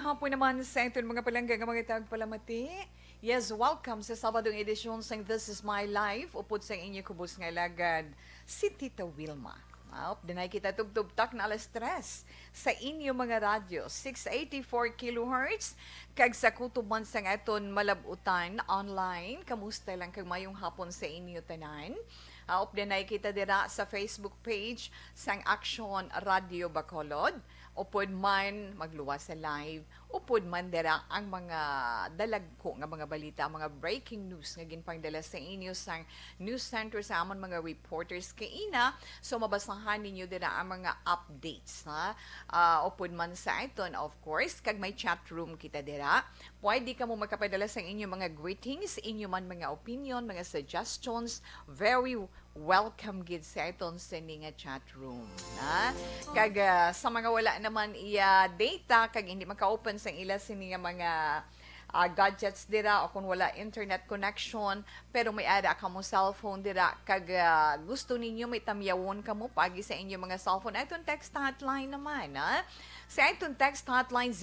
hapon naman sa itong mga palangga nga mga tagpalamati. Yes, welcome sa Sabadong edisyon sang This Is My Life. Upod sa inyo kubos nga lagad, si Tita Wilma. Dinay kita tugtugtak na alas 3 sa inyo mga radyo, 684 kHz. Kag sa kutuban sa aton malabutan online. Kamusta lang kag mayong hapon sa inyo tanan. Dinay kita dira sa Facebook page sang Action Radio Bacolod. Upod man magluwas sa live, upod man dira ang mga dalagko nga mga balita, mga breaking news nga ginpangdala sa inyo sang news center sa amon mga reporters kay ina. So mabasahan ninyo dira ang mga updates ha. Upod man sa iton, of course, kag may chat room kita dira. Pwede ka mo makapadala sa inyo mga greetings, inyo man mga opinion, mga suggestions, very welcome gid sa iton sa nga chat room na kag sa mga wala naman iya data kag hindi maka-open sa ila sini nga mga gadgets dira o kung wala internet connection pero may ada ka mo cellphone dira kag gusto ninyo may tamyawon kamo pagi sa inyo mga cellphone iton text hotline naman ha sa iton text hotline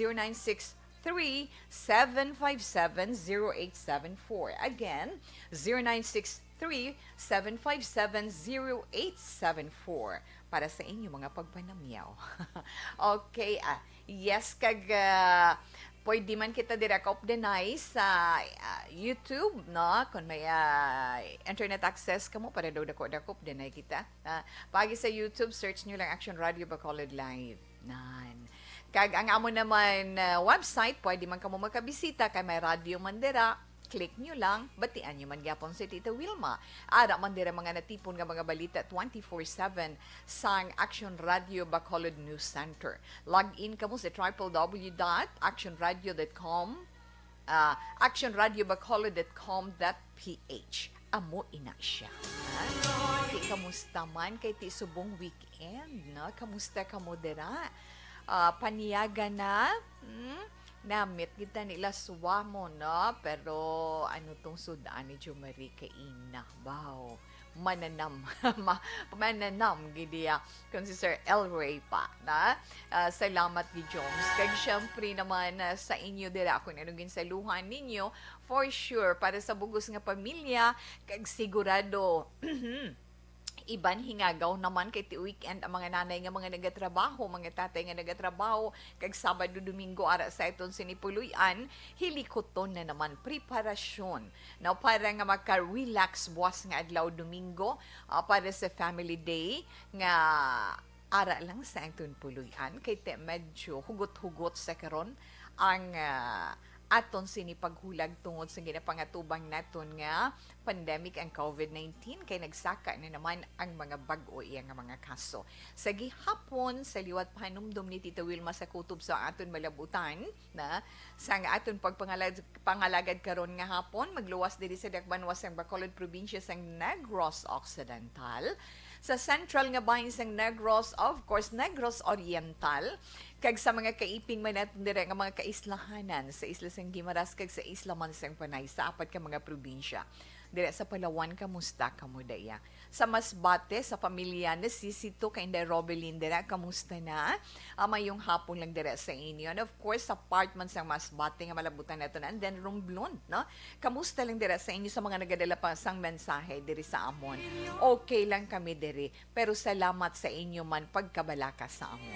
0963-757-0874 again 0963-757-0874 para sa inyo mga pagpanamyaw. Okay, yes, kag pwede man kita dira ka updenay sa YouTube, no? Kung may internet access ka mo, para daw dako-dako updenay kita. Pagi sa YouTube, search nyo lang Action Radio Bacolod Live. Nan. Kag ang amo naman website, pwede man ka mo makabisita kay may radio man dira. Click nyo lang, batian nyo man gyapon si Tita Wilma. Ara man dira mga natipon nga mga balita 24/7 sang Action Radio Bacolod News Center. Log in ka mo sa www.actionradio.com actionradiobacolod.com.ph Amo ina siya. Okay, kamusta man kay ti subong weekend, no? Kamusta ka mo dira? Paniyaga na? Namit kita nila suwa mo, no? Pero ano tong sudan ni Jumari kay ina, baw. Mananam. Mananam, gidiya. Kung si Sir Elray pa, na? Salamat ni Jones. Kag syempre naman sa inyo dira, kung anong ginsaluhan ninyo, for sure, para sa bugos nga pamilya, kag sigurado, iban hingagaw naman kay ti weekend ang mga nanay nga mga nagatrabaho, mga tatay nga nagatrabaho kag Sabado Domingo ara sa iton sinipuluyan, hilikoton na naman preparasyon na para nga maka-relax buwas nga adlaw Domingo para sa family day nga ara lang sa iton puluyan kay te medyo hugot-hugot sa karon ang aton sinipaghulag tungod sa ginapangatubang naton nga pandemic ang COVID-19 kay nagsaka na naman ang mga bag-o iya nga mga kaso. Sa gihapon sa liwat panumdum ni Tita Wilma sa kutob sa aton malabutan na sa nga aton pagpangalagad karon nga hapon magluwas diri sa Dakbanwas sang Bacolod probinsya sang Negros Occidental. Sa central nga bahin sang Negros, of course, Negros Oriental, kag sa mga kaiping man natin dire nga mga kaislahanan sa Isla sang Guimaras kag sa Isla man sang Panay sa apat ka mga probinsya. Dire sa Palawan, kamusta ka mo daya? Sa Masbate, sa pamilya na Sisito kay Inday Robelin dire, kamusta na? Mayong hapon lang dire sa inyo. And of course, sa apartment sang Masbate nga malabutan nato na. And then Romblon, no? Kamusta lang dire sa inyo sa mga nagadala pa sang mensahe dire sa amon. Okay lang kami dire, pero salamat sa inyo man pagkabalaka sa amon.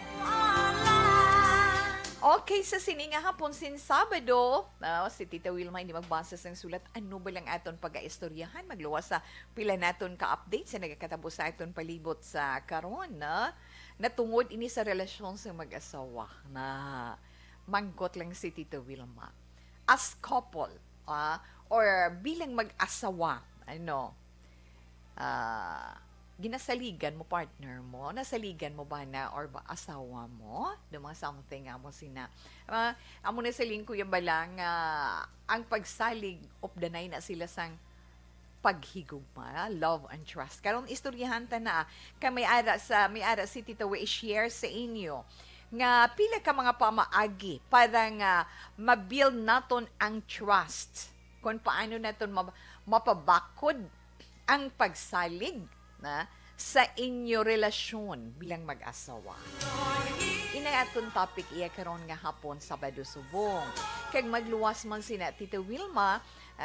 Okay, sa sininga hapon sin Sabado, si Tita Wilma hindi magbasa ng sulat. Ano ba lang aton pag-aistoryahan? Magluwas sa pila naton ka-update sa nagkatapos sa aton palibot sa karon na natungod ini sa relasyon sa mag-asawa na manggot lang si Tita Wilma. As couple, or bilang mag-asawa, ginasaligan mo partner mo, nasaligan mo ba na or ba asawa mo, mga something mo sina. Amo na saling kuya balang ang pagsalig of the night na sila sang paghigugma, love and trust. Karon istoryahan ta na may ara si Tita we share sa inyo nga pila ka mga pamaagi para nga mabuild naton ang trust kung paano naton mapabakod ang pagsalig na sa inyo relasyon bilang mag-asawa. Inay aton topic iya karon nga hapon Sabado subong. Kag magluwas man sina Tita Wilma,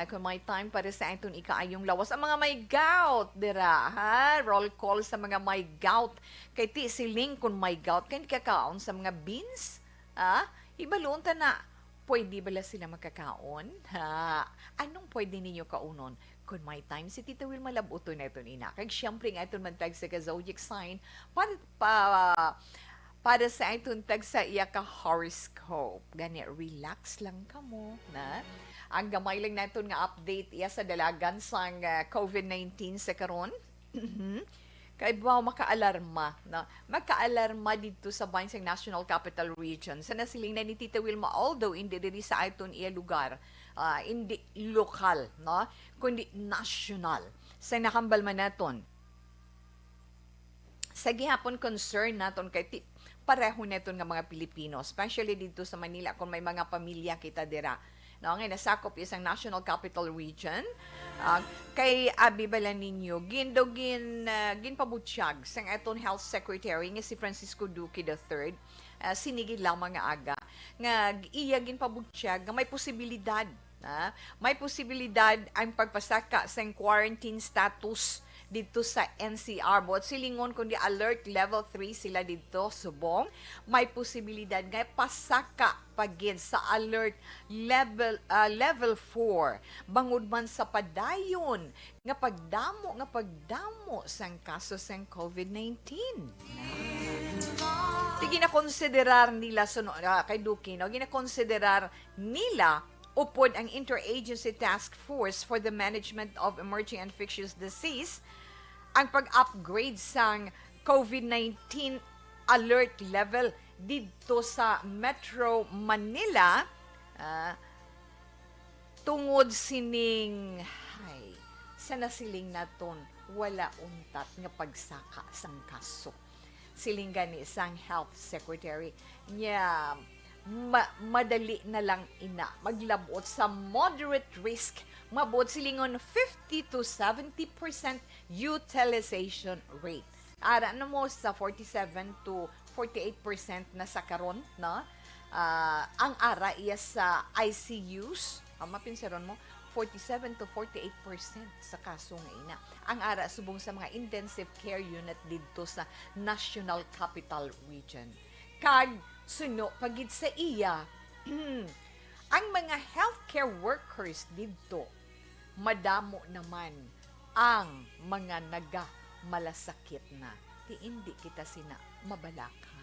kung may time para sa aton ikaayong lawas ang mga may gout dira ha. Roll call sa mga may gout. Kay ti siling kung may gout kay kakaon sa mga beans. Ha? Ibaloon ta na. Pwede bala sila magkakaon? Ha? Anong pwede ninyo kaunon? Kung may time, si Tita Wilma labuto na ito ina. Kag siyempre nga itong mantag sa zodiac sign para sa itong tag sa iya ka horoscope. Gani, relax lang ka mo. Na? Ang gamay lang natin nga update iya sa dalagan sang COVID-19 sa karon. Kaya ba makaalarma na makaalarma dito sa Bansang National Capital Region sa nasiling na ni Tita Wilma, although hindi diri sa aton iya lugar, hindi lokal, no, kundi national sa nakambal man naton sa gihapon concern naton kay pareho neton nga mga Pilipino, especially dito sa Manila kung may mga pamilya kita dira, no, nga nasakop isang National Capital Region. Kay abi bala ninyo ginpabutsyag sang aton Health Secretary nga si Francisco Duque III, sinigid lamang nga aga nga iya ginpabutsyag nga may posibilidad ang pagpasaka sang quarantine status dito sa NCR. But silingon kundi alert level 3 sila dito subong, may posibilidad nga pasaka pagid sa alert level 4 bangod man sa padayon nga pagdamo sang kaso sang COVID-19. Di ginakonsiderar nila kay Duque, no, ginakonsiderar nila upod ang Interagency Task Force for the Management of Emerging Infectious Disease ang pag-upgrade sang COVID-19 alert level dito sa Metro Manila tungod sining sa nasiling naton wala untat nga pagsaka sang kaso. Siling gani sang Health Secretary niya madali na lang ina maglabot sa moderate risk, mabot silingon 50 to 70% utilization rate. Ara na mo sa 47 to 48% na sa karon, no? Ang ara iya sa ICUs, mapinsaron mo 47 to 48% sa kaso nga ina. Ang ara subong sa mga intensive care unit dito sa National Capital Region. Kag suno pagid sa iya ang mga healthcare workers dito madamo naman ang mga malasakit na ti hindi kita sina mabalaka.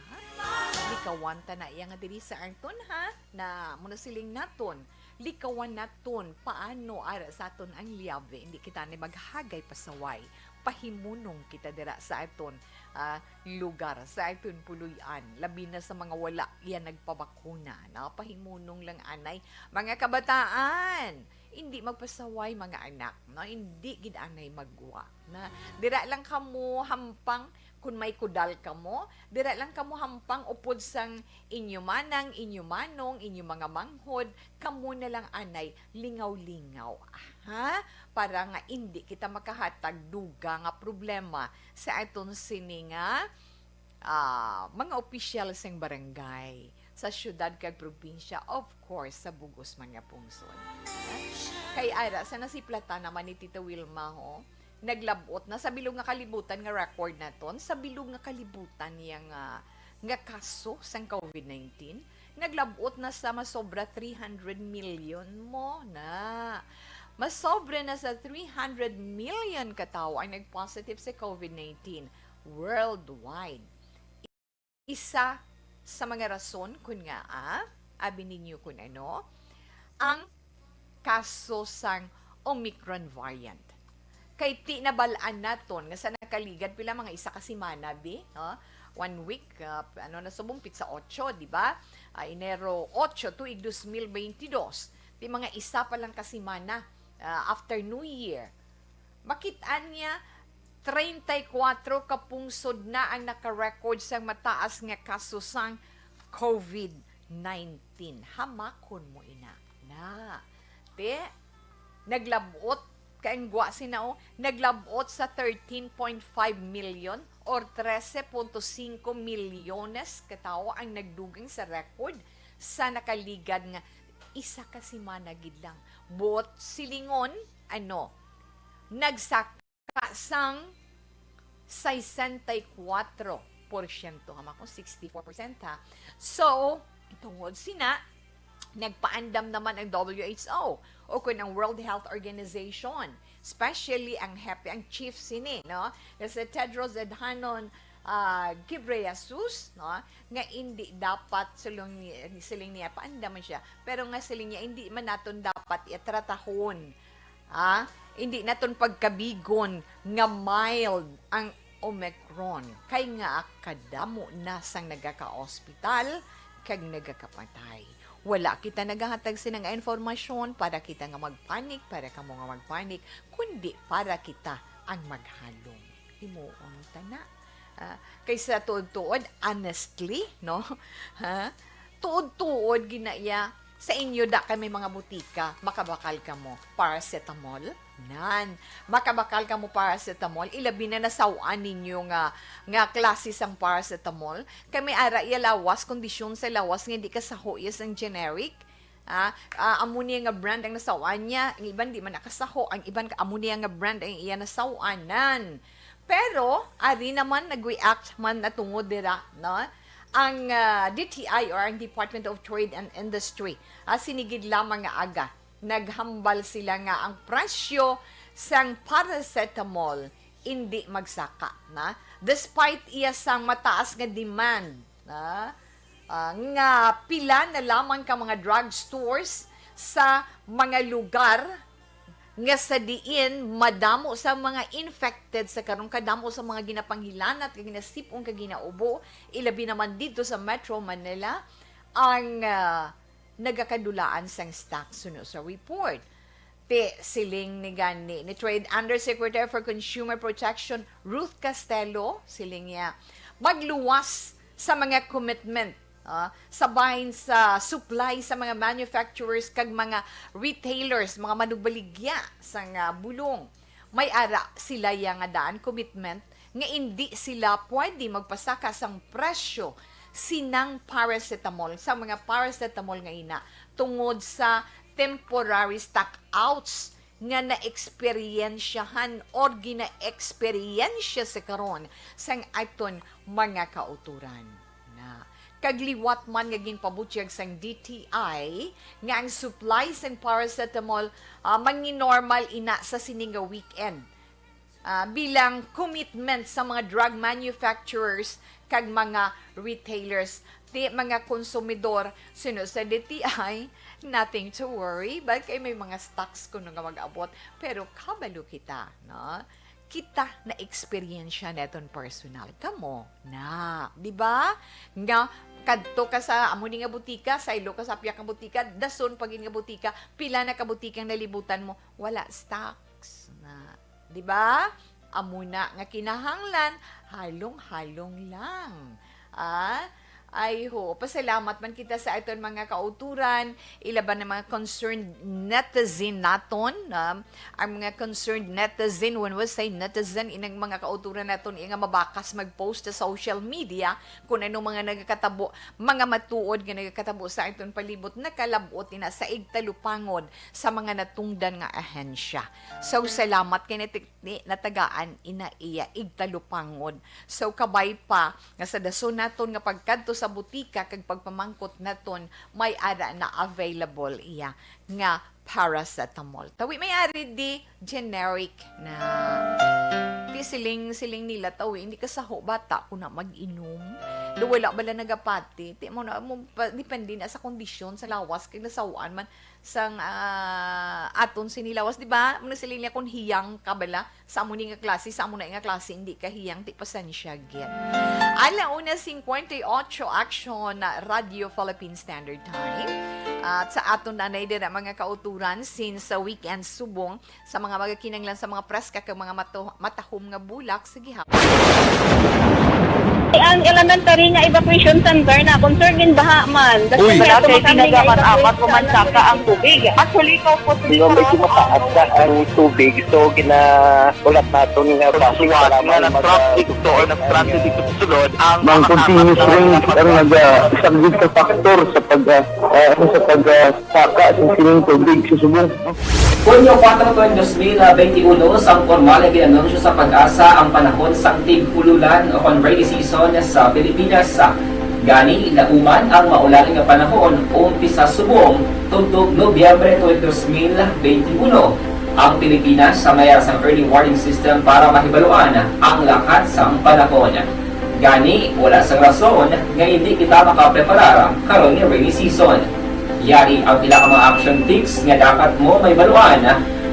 Likawan ta na iya nga diri sa Arton ha na muna siling naton likawan naton paano ara sa aton ang liyabe hindi kita ni maghagay pasaway pahimunong kita dira sa aton lugar, sa aton puluyan, labi na sa mga wala yan nagpabakuna, na pahimunong lang anay mga kabataan, hindi magpasaway mga anak, no? Hindi gid anay magwa na dira lang kamo hampang kung may kudal kamo, dira lang kamo hampang upod sang inyo manang, inyo manong, inyo mga manghod, kamo na lang anay lingaw-lingaw. Ha? Para nga hindi kita makahatag duga nga problema sa aton sini nga mga opisyal sang barangay sa syudad kag probinsya, of course sa bugos mga pungsod. Kay ara sa nasiplata naman ni Tita Wilma ho, naglabot na sa bilog nga kalibutan nga record naton, sa bilog nga kalibutan yang nga kaso sang COVID-19, naglabot na sa masobra 300 million mo na. Masobra na sa 300 million katao ang nag-positive sa COVID-19 worldwide. Isa sa mga rason kun nga abi ninyo kun ano ang kaso sang Omicron variant. Kay ti nabalaan naton nga sa nakaligad pila mga isa ka semana no? 1 week nasubong pitsa 8, di ba? Enero 8 tuig 2022. Ti mga isa pa lang ka semana after New Year. Makitaan niya 34 kapungsod na ang naka-record sa mataas nga kaso sang COVID-19. Hamakon mo ina. Na. Te naglabot kaingwa sinao naglabot sa 13.5 million or 13.5 milyones katawo ang nagduging sa record sa nakaligad nga isa ka semana gid lang. But silingon nagsaka sang 64% hama ko 64% ha. So, tungod sina nagpaandam naman ang WHO o kung ang World Health Organization, especially ang chief sini, no? Kasi Tedros Adhanom Ghebreyesus, no? Nga hindi dapat siling niya paandaman siya, pero nga siling niya hindi man naton dapat itratahon. Hindi naton pagkabigon nga mild ang Omicron. Kay nga kadamo na sang nagaka-hospital kag nagakapatay. Wala kita naghahatag sinang informasyon para kita nga magpanik, para ka mo nga magpanik, kundi para kita ang maghalong. Himuon ta na. Kaysa tuod-tuod, honestly, no? Tuod-tuod ginaya, sa inyo da kami mga butika, makabakal ka mo paracetamol? Nan. Makabakal ka mo paracetamol, ilabi na nasawaan ninyo nga klase sang paracetamol. Kami ara lawas, kondisyon sa lawas, nga hindi ka saho yes ang generic. Amo niya nga brand ang nasawaan niya, ang iban di man nakasaho, ang iban amo niya nga brand ang iya nasawanan. Pero, ari naman nag-react man na tungod dira, no? Ang DTI or ang Department of Trade and Industry, sinigid lamang nga aga. Naghambal sila nga ang presyo sang paracetamol hindi magsaka na despite iya sang mataas nga demand nga pila na lamang ka mga drugstores sa mga lugar nga sa diin madamo sa mga infected sa karong kadamo sa mga ginapanghilanat kag ginasipong kag ginaubo ilabi naman dito sa Metro Manila ang nagakadulaan sang stock suno sa report. Siling ni gani ni Trade Undersecretary for Consumer Protection Ruth Castello, siling niya magluwas sa mga commitment sa bahin sa supply sa mga manufacturers kag mga retailers, mga manugbaligya sa bulong. May ara sila yang daan commitment nga hindi sila pwede magpasaka sang presyo sinang paracetamol sa mga paracetamol nga ina tungod sa temporary stockouts nga na-eksperyensyahan or gina-eksperyensya sa karon sang aton mga kauturan na kagliwat man nga ginpabutyag sang DTI nga ang supply sang paracetamol manginormal ina sa sining nga weekend bilang commitment sa mga drug manufacturers kag mga retailers, mga konsumidor sino sa DTI, nothing to worry, kay may mga stocks ko nga mag-abot, pero kabalo kita, no? Kita na experience neton personal kamo na, di ba? Nga kadto ka sa amo ni nga butika, saylo ka sa piyak nga butika, dason pagin nga butika, pila na ka butikang nalibutan mo, wala stocks na, di ba? Amo na nga kinahanglan, halong-halong lang. Ay ho, pasalamat man kita sa aton mga kauturan, ilaban ng mga concerned netizen naton, ang mga concerned netizen, when we say netizen, inang mga kauturan naton, nga mabakas mag-post sa social media, kung ano mga nagkatabo, mga matuod nga nagkatabo sa aton palibot, nakalabot ina sa igtalupangod sa mga natungdan nga ahensya. So, salamat kay natagaan ina iya igtalupangod. So, kabay pa, nga sa dason naton nga pagkadto sa butika kag pagpamangkot naton may ara na available iya nga paracetamol. Tawi may ari di generic na di siling nila tawi hindi ka saho bata ko na mag-inom. Wala bala nagapati. Di mo na depende na sa kondisyon sa lawas kay nasawaan man sang aton sinilawas, di ba? Muna siling niya kung hiyang ka bala sa amo ni nga klase, sa amo na nga klase hindi ka hiyang ti pasensya git. Alauna 58 action na Radio Philippine Standard Time. At sa aton nanay din mga kauturan since sa weekend subong sa mga magakinanglan sa mga preska kag mga matahom nga bulak sige ha. Ang elementary nga evacuation center na concern din baha man. Uy. Kaya Kaya pinagamat-amat kumansa ka ang tubig. Actually, ikaw po Di ba medyo mataas na ang tubig, so ulat nato nga Kasuwat nga nag-traffic to or nag-transit dito sa sulod ang Mang continuous range ang nag-subject sa factor sa pagsaka sa sining tubig sa subong. Hunyo 4, 2021, sang formal ay ginanunsyo sa pag-asa ang panahon sa tig-ululan o rainy season sa Pilipinas. Gani, nauman ang maulaling nga panahon umpisa subong tugtog Nobyembre 2021. Ang Pilipinas sa mayar sang early warning system para mahibaluan ang lakat sa panahon. Gani, wala sang rason nga hindi kita makapreparar karon nga rainy season. Yari ang pila ka mga action tips nga dapat mo may baluan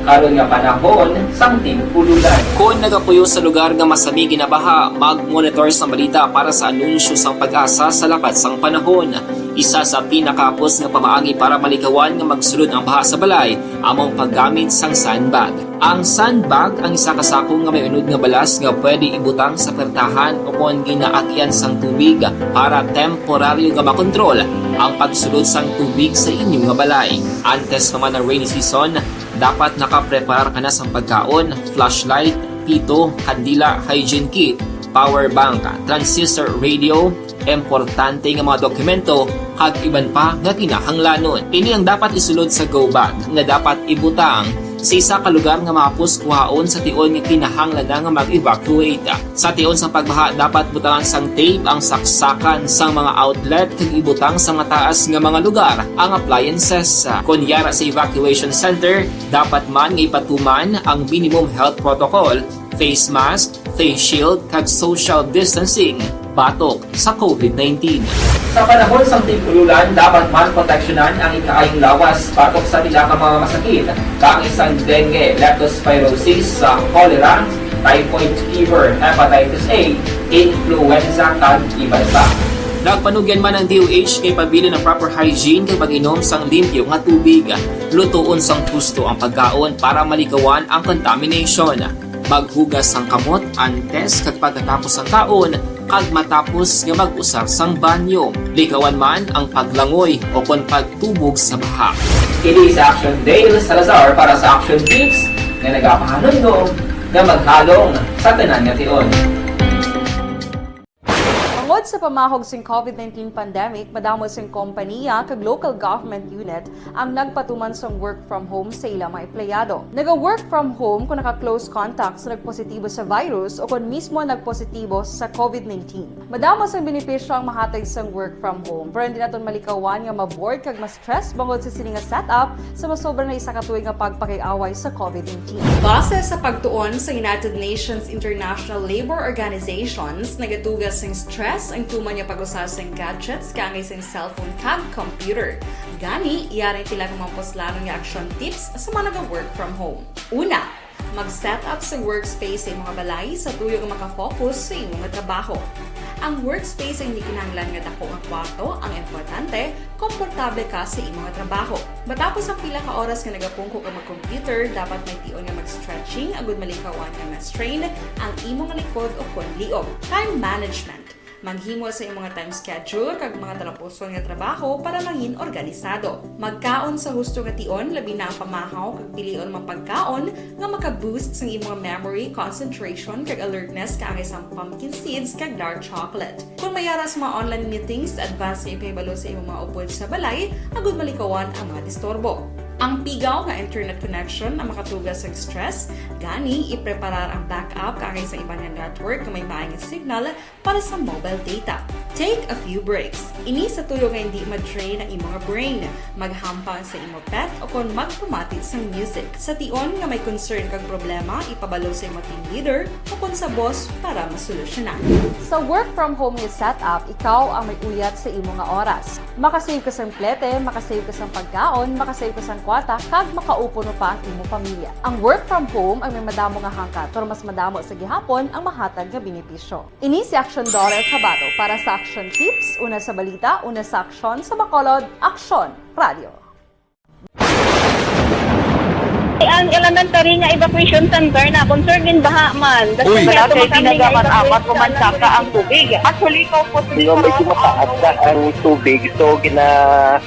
karon nga panahon sang tig-ululan. Kung nagapuyo sa lugar nga masami ginabaha, mag-monitor sa balita para sa anunsyo sang pag-asa sa lakat sang panahon. Isa sa pinakapos nga pamaagi para malikawan nga magsulod ang baha sa balay, among paggamit sang sandbag. Ang sandbag ang isa ka sako nga may unod nga balas nga pwede ibutang sa pertahan o kung ginaakyan sang tubig para temporaryo nga makontrol ang pagsulod sang tubig sa inyong nga balay. Antes naman ng rainy season, dapat nakaprepare ka na sa pagkaon, flashlight, pito, kandila, hygiene kit, power bank, transistor radio, importante nga mga dokumento, kag iban pa nga kinahanglanon. Ini ang dapat isulod sa go bag nga dapat ibutang sa isa ka lugar nga mapus kuhaon sa tion nga kinahanglan nga mag-evacuate. Sa tion sa pagbaha dapat butangan sang tape ang saksakan sang mga outlet kag ibutang sa mataas nga mga lugar ang appliances. Kunyara sa evacuation center, dapat man nga ipatuman ang minimum health protocol, face mask, face shield kag social distancing batok sa COVID-19. Sa panahon sa tig-ululan, dapat man proteksyonan ang ikaayong lawas batok sa pila ka mga masakit, kang isang dengue, leptospirosis, cholera, typhoid fever, hepatitis A, influenza, kag iban pa. Nagpanugyan man ang DOH kay pabili ng proper hygiene kay pag-inom sang limpyo nga tubig. Lutuon sang gusto ang pagkaon para malikawan ang contamination. Maghugas sang kamot antes kag pagkatapos ang kaon kag matapos nga mag-usar sang banyo. Likawan man ang paglangoy o kon pagtubog sa baha. Kini sa Action Dale Salazar para sa Action Tips nga nagapahanundong nga maghalong sa tanan nga tion. Tungod sa pamahog sing COVID-19 pandemic, madamo sing kompanya kag local government unit ang nagpatuman sang work from home sa ilang mga empleyado. Naga-work from home kung naka-close contacts na nagpositibo sa virus o kung mismo nagpositibo sa COVID-19. Madamo sang benepisyo ang mahatag sang work from home, pero hindi naton malikawan nga ma-bored kag ma-stress bangod sa sini nga setup sa masobra na isa ka tuig nga pagpakiaway sa COVID-19. Base sa pagtuon sa United Nations International Labour Organizations, nagatugas sing stress ang tuman niya pag-usar sa gadgets kangay sa cellphone kag computer. Gani, iyarin tila ng mga poslano nga action tips sa mga nag-work from home. Una, mag-set up sa workspace sa mga balay sa tuyo nga makafocus sa imong trabaho. Ang workspace ay hindi kinahanglan nga dako nga kwarto, ang importante, komportable ka sa imong trabaho. Matapos ang pila ka oras nga nagapungko ka mag-computer, dapat may tion nga mag-stretching agud malikawan nga ma-strain ang imong likod o kon liog. Time management. Maghimo sa imong mga time schedule kag mga talapuson nga trabaho para maging organisado. Magkaon sa husto nga tion, labi na ang pamahaw kag pilion mga pagkaon nga maka-boost sa imong memory, concentration kag alertness kaangay sa pumpkin seeds kag dark chocolate. Kung mayara sa mga online meetings, advance nga ipahibalo sa imong mga upod sa balay, agud malikawan ang mga disturbo. Ang pigaw nga internet connection ang makatugas sa stress, gani ipreparar ang backup kaangay sa ibang network na may maayong signal para sa mobile data. Take a few breaks. Ini sa tuyo nga hindi ma-drain ang imong brain, maghampang sa imong pet o kon magpumati sa music. Sa tion nga may concern kag problema, ipabalo sa imong team leader o kon sa boss para masolusyonan. Sa work from home nga setup, ikaw ang may uyat sa imong nga oras. Makasave ka sang plete, makasave ka sang pagkaon, makasave ka sang kwata, kag makaupo no pa ang imong pamilya. Ang work from home ay may madamo nga hangkat, pero mas madamo sa gihapon ang mahatag nga benepisyo. Ini si Action Dorel Cabato para sa Action Tips, una sa balita, una sa aksyon, sa Bacolod, Aksyon Radio. ang elementary nga evacuation center na concern din baha man. Uy, nga Wala kay tumakami nga pinagaman apat evacuation kumansaka ang tubig. Actually, ikaw po So, medyo mataas na ang tubig. So,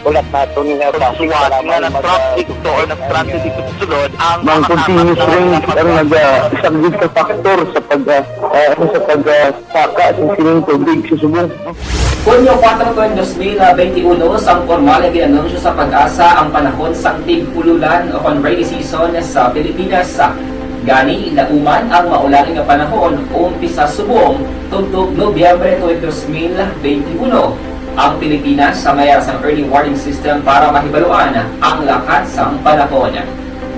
ulat natin nga Kasuwat nga ng truck dito or nag-transit dito sa sulod ang Mang continuous rain ang nag-subject sa factor sa pagsaka sa sining tubig sa subong. Kunyo 4 2021, sang formal na ginanunsyo sa pag-asa ang panahon sa tig-ululan o rainy season sa Pilipinas. Gani, nauman ang maulaling nga panahon umpisa subong tugtog Nobyembre 2021. Ang Pilipinas sa mayar sang early warning system para mahibaluan ang lakat sang panahon.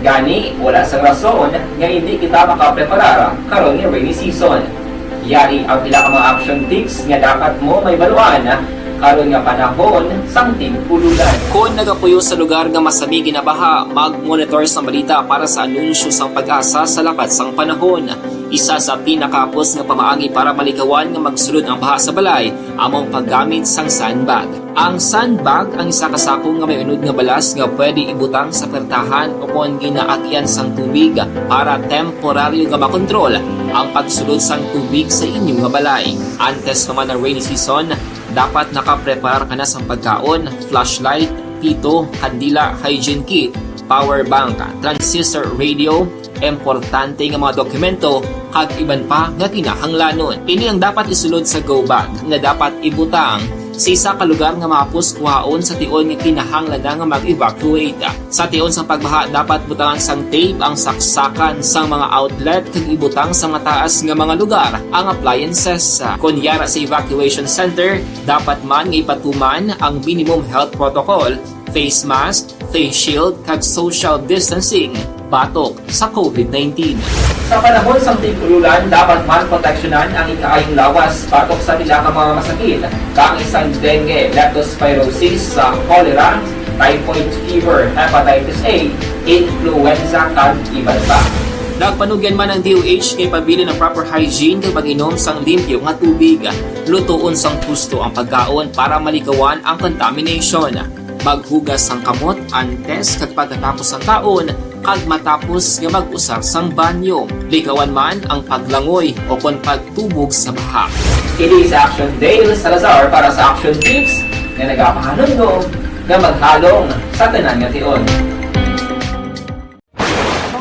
Gani, wala sang rason nga hindi kita makapreparar karon nga rainy season. Yari ang pila ka mga action tips nga dapat mo may baluan karon nga panahon sang tig-ululan. Kung nagapuyo sa lugar nga masami ginabaha, mag-monitor sa balita para sa anunsyo sang pag-asa sa lakat sang panahon. Isa sa pinakapos nga pamaagi para malikawan nga magsulod ang baha sa balay, among paggamit sang sandbag. Ang sandbag ang isa ka sako nga may unod nga balas nga pwede ibutang sa pertahan o kung ginaakyan sang tubig para temporaryo nga makontrol ang pagsulod sang tubig sa inyong nga balay. Antes naman ng rainy season, dapat nakaprepare ka na sa pagkaon, flashlight, pito, kandila, hygiene kit, power bank, transistor radio, importante nga mga dokumento, kag iban pa nga kinahanglanon. Ini ang dapat isulod sa go bag nga dapat ibutang sa isa ka lugar nga mapus kuhaon sa tion nga kinahanglan nga mag-evacuate. Sa tion sa pagbaha dapat butangan sang tape ang saksakan sang mga outlet kag ibutang sa mataas nga mga lugar ang appliances. Kunyara sa evacuation center, dapat man nga ipatuman ang minimum health protocol, face mask, face shield kag social distancing batok sa COVID-19. Sa panahon sa tig-ululan, dapat man proteksyonan ang ikaayong lawas batok sa pila ka mga masakit, kang isang dengue, leptospirosis, cholera, typhoid fever, hepatitis A, influenza, kag iban pa. Nagpanugyan man ang DOH kay pabili ng proper hygiene kay pag-inom sang limpyo nga tubig, lutuon sang husto ang pagkaon para malikawan ang contamination. Maghugas sang kamot antes kag pagkatapos ang kaon, kag matapos nga mag-usar sang banyo. Likawan man ang paglangoy o kon pagtubog sa baha. Kini sa Action Dale Salazar para sa Action Tips nga nagapahanundong nga maghalong sa tanan nga tion.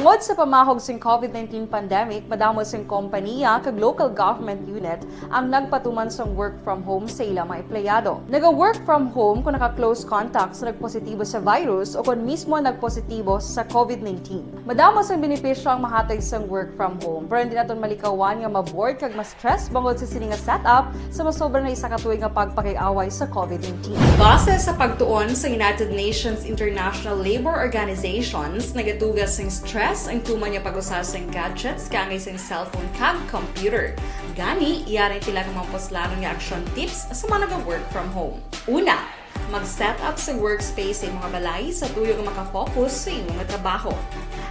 Bangod sa pamahog sing COVID-19 pandemic, madamo sing kompanya kag local government unit ang nagpatuman sang work from home sa ilang mga empleyado. Naga-work from home kung naka-close contact sa nagpositibo sa virus o kung mismo nagpositibo sa COVID-19. Madamo sang benepisyo ang mahatag sang work from home, pero hindi naton malikawan nga ma-bored kag ma-stress bangod sa sini nga setup sa masobra na isa ka tuig nga pagpakiaway sa COVID-19. Base sa pagtuon sa United Nations International Labour Organizations, nagatugas sang stress ang tuman niya pag-usar sa gadgets kangay sa cellphone kag computer. Gani, iyarin tila ng mga poslanong nga action tips sa mga nag-work from home. Una, mag-set up sa workspace sa mga balay sa tuyo nga makafocus sa imong nga trabaho.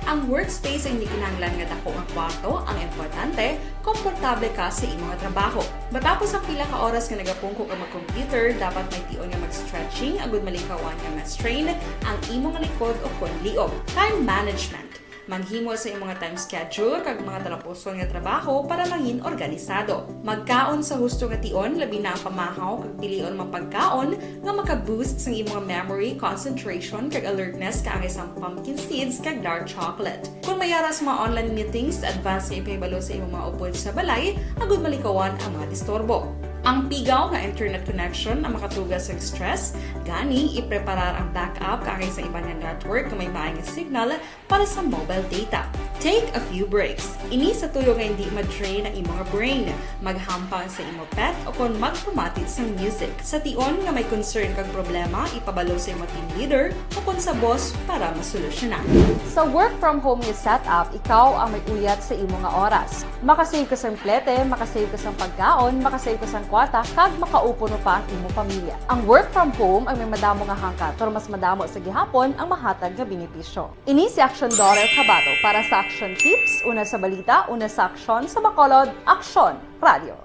Ang workspace ay hindi kinahanglan nga dako nga kwarto, ang importante, komportable ka sa imong nga trabaho. Matapos ang pila ka oras nga nagapungko ka mag-computer, dapat may tion nga mag-stretching agud malikawan nga ma-strain ang imong likod o kon liog. Time management. Maghimo sa imong time schedule kag mga talapuson nga trabaho para maging organisado. Magkaon sa husto nga tion, labi na ang pamahaw kag pilion mapagkaon nga maka-boost sa imong memory, concentration kag alertness kaagay sa pumpkin seeds kag dark chocolate. Kung mayara sa mga online meetings, advance nga ipahibalo sa imong mga upod sa balay, agud malikawan ang mga disturbo. Ang pigaw na internet connection ang makatugas sa stress, gani ipreparar ang backup kagay sa ibang network na may maayong signal para sa mobile data. Take a few breaks. Ini sa tuyo nga hindi ma-drain ang imong brain. Maghampang sa imong pet o kung magpumatit sa music. Sa tion nga may concern kag problema, ipabalo sa imong team leader o kung sa boss para masolusyonan. Sa work from home nga setup, ikaw ang may uyat sa imong nga oras. Makasave ka sa plete, makasave ka sa pagkaon, makasave ka sa kwarta, kag makaupo no pa ang imong pamilya. Ang work from home ay may madamo nga hangkat, pero mas madamo sa gihapon ang mahatag nga benepisyo. Ini si Action Dorel Cabato para sa Action Tips, una sa balita, una sa aksyon, sa Bacolod, Aksyon Radio.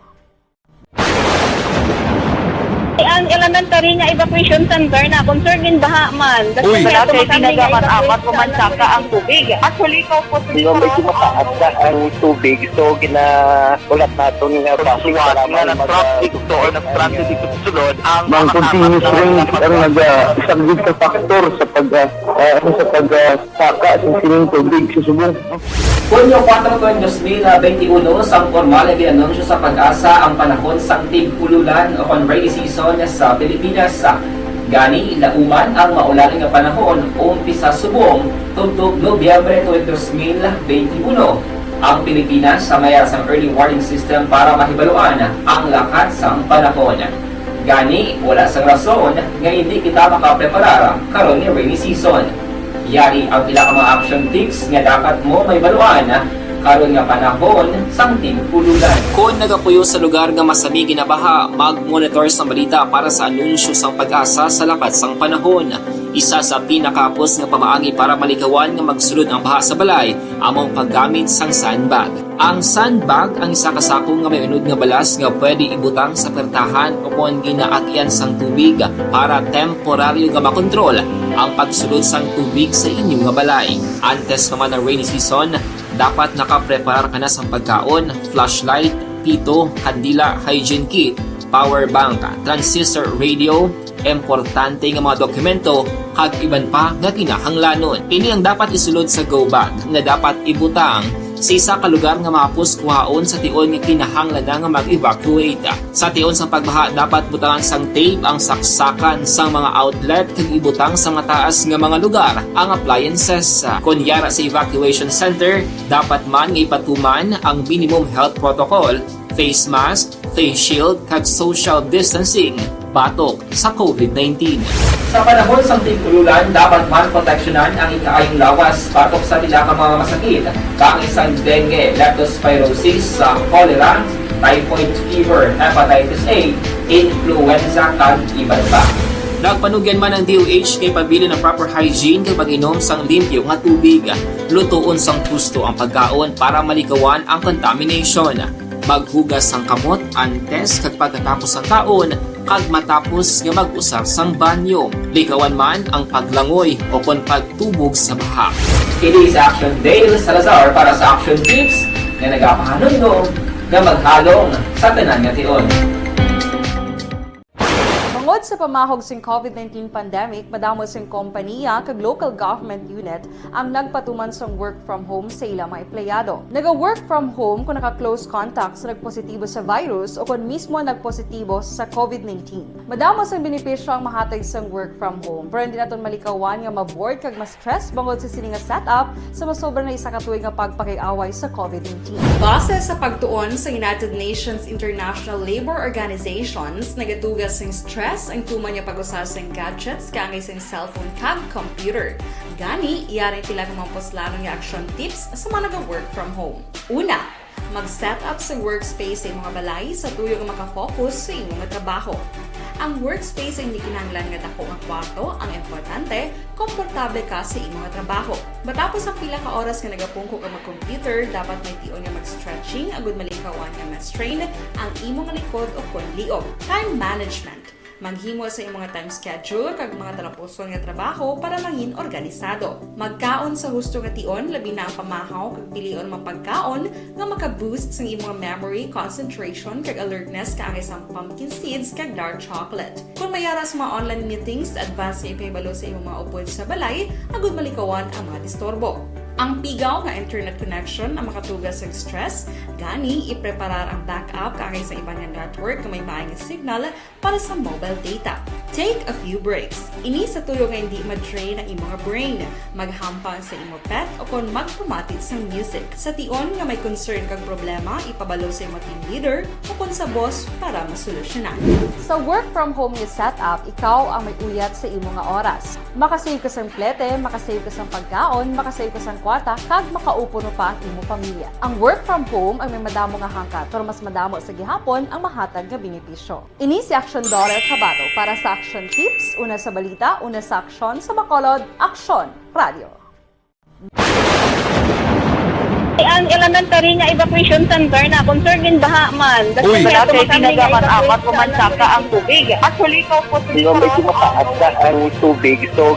Ang elementary nga evacuation center na concern din baha man. Uy, nga Wala kay tumakami nga ginagaman amat evacuation kumansaka ang tubig. Actually, ikaw po So, medyo mataas na ang tubig. So, ulat natin nga Pagsiwat nga ng truck dito or ng transit dito sa sulod, ang Mang continuous rain ang nag-isang ka factor sa pagsaka sa sining tubig sa subong. Hunyo 4 2021, sang formal ay ginanunsyo sa pag-asa ang panahon sang tig-ululan o rainy season sa Pilipinas. Gani, lauman ang maulaling nga panahon umpisa subong tugtog Nobyembre 2021. Ang Pilipinas sa mayar sang early warning system para mahibaluan ang lakat sang panahon. Gani, wala sang rason nga hindi kita makapreparar karon ni rainy season. Yari ang pila ka mga action tips nga dapat mo may baluan karon nga panahon sang tig-ululan. Kung nagapuyo sa lugar nga masami ginabaha, mag-monitor sa balita para sa anunsyo sang pag-asa sa lakat sang panahon. Isa sa pinakapos nga pamaagi para malikawan nga magsulod ang baha sa balay, among paggamit sang sandbag. Ang sandbag ang isa ka sako nga may unod nga balas nga pwede ibutang sa pertahan o kung ginaakyan sang tubig para temporaryo nga makontrol ang pagsulod sang tubig sa inyong nga balay. Antes naman ng rainy season, dapat nakapreparar ka na sa pagkaon, flashlight, pito, kandila, hygiene kit, power bank, transistor radio, importante nga mga dokumento, kag iban pa nga kinahanglanon. Ini ang dapat isulod sa go bag nga dapat ibutang sa isa ka lugar nga mapus kuhaon sa tion nga kinahanglan na nga mag-evacuate. Sa tion sa pagbaha dapat butangan sang tape ang saksakan sang mga outlet kag ibutang sa mataas nga mga lugar ang appliances. Kunyara sa evacuation center, dapat man nga ipatuman ang minimum health protocol, face mask, face shield kag social distancing batok sa COVID-19. Sa panahon sa tig-ululan, dapat man proteksyonan ang ikaayong lawas batok sa tila ka mga masakit, kang isang dengue, leptospirosis, cholera, typhoid fever, hepatitis A, influenza, kag iban pa. Nagpanugyan man ang DOH kay pabili ng proper hygiene kay pag-inom sang limpyo nga tubig. Lutuon sang gusto ang pagkaon para malikawan ang contamination. Maghugas sang kamot antes kag pagkatapos ang kaon kag matapos nga mag-usar sang banyo. Likawan man ang paglangoy o kon pagtubog sa baha. Kini sa Action Dale Salazar para sa Action Tips nga nagapahanundong nga maghalong sa tanan nga tion. Bangod sa pamahog sing COVID-19 pandemic, madamo sing kompanya kag local government unit ang nagpatuman sang work from home sa ilang mga empleyado. Naga-work from home kung naka-close contacts na nagpositibo sa virus o kung mismo nagpositibo sa COVID-19. Madamo sang benepisyo ang mahatag sang work from home, pero hindi naton malikawan nga ma-bored kag ma-stress bangod sa sini nga setup sa masobra na isa ka tuig nga pagpakiaway sa COVID-19. Base sa pagtuon sa United Nations International Labour Organizations, nagatugas sing stress ang tuman niya pag-usar sa gadgets kangay sa cellphone kag computer. Gani, iyaring tila ng mga poslanong nga action tips sa mga nag-work from home. Una, mag-set up sa workspace sa mga balay sa tuyo nga makafocus sa imong trabaho. Ang workspace ay hindi kinahanglan nga dako nga kwarto, ang importante, komportable ka sa imong trabaho. Matapos ang pila ka oras nga nagapungko ka mag-computer, dapat may tion nga mag-stretching agud malikawan nga ma-strain ang imong likod o kon liog. Time management. Maghimo sa imong mga time schedule kag mga talapuson nga trabaho para mangin organisado. Magkaon sa husto nga tion, labi na ang pamahaw kag pilion mga pagkaon nga maka-boost sa imong memory, concentration kag alertness kaangay sa pumpkin seeds kag dark chocolate. Kung mayara sa mga online meetings, advance sa ipahibalo sa imong mga upod sa balay, agud malikawan ang mga disturbo. Ang pigaw nga internet connection ang makatugas sa stress, gani ipreparar ang backup kaangay sa ibang nga network na may maayong signal para sa mobile data. Take a few breaks. Ini sa tuyo nga hindi ma-drain ang imong brain. Maghampang sa imong pet o kon magpumatit sa music. Sa tion nga may concern kag problema, ipabalo sa imong team leader o kon sa boss para masolusyonan. Sa work from home nga setup, ikaw ang may uyat sa imong nga oras. Makasave ka sang plete, makasave ka sang pagkaon, makasave ka sang kwarta, kag makaupo no pa ang imong pamilya. Ang work from home ay may madamo nga hangkat, pero mas madamo sa gihapon ang mahatag nga benepisyo. Ini si Action Dorel Cabato para sa Action Tips, una sa balita, una sa aksyon, sa Bacolod, Aksyon Radio. Ang elementary nga evacuation center na concern gin baha man. Uy. Wala kay pinagaman apat kumansaka ang tubig. Actually, ikaw po Yung medyo mataas na ang tubig, so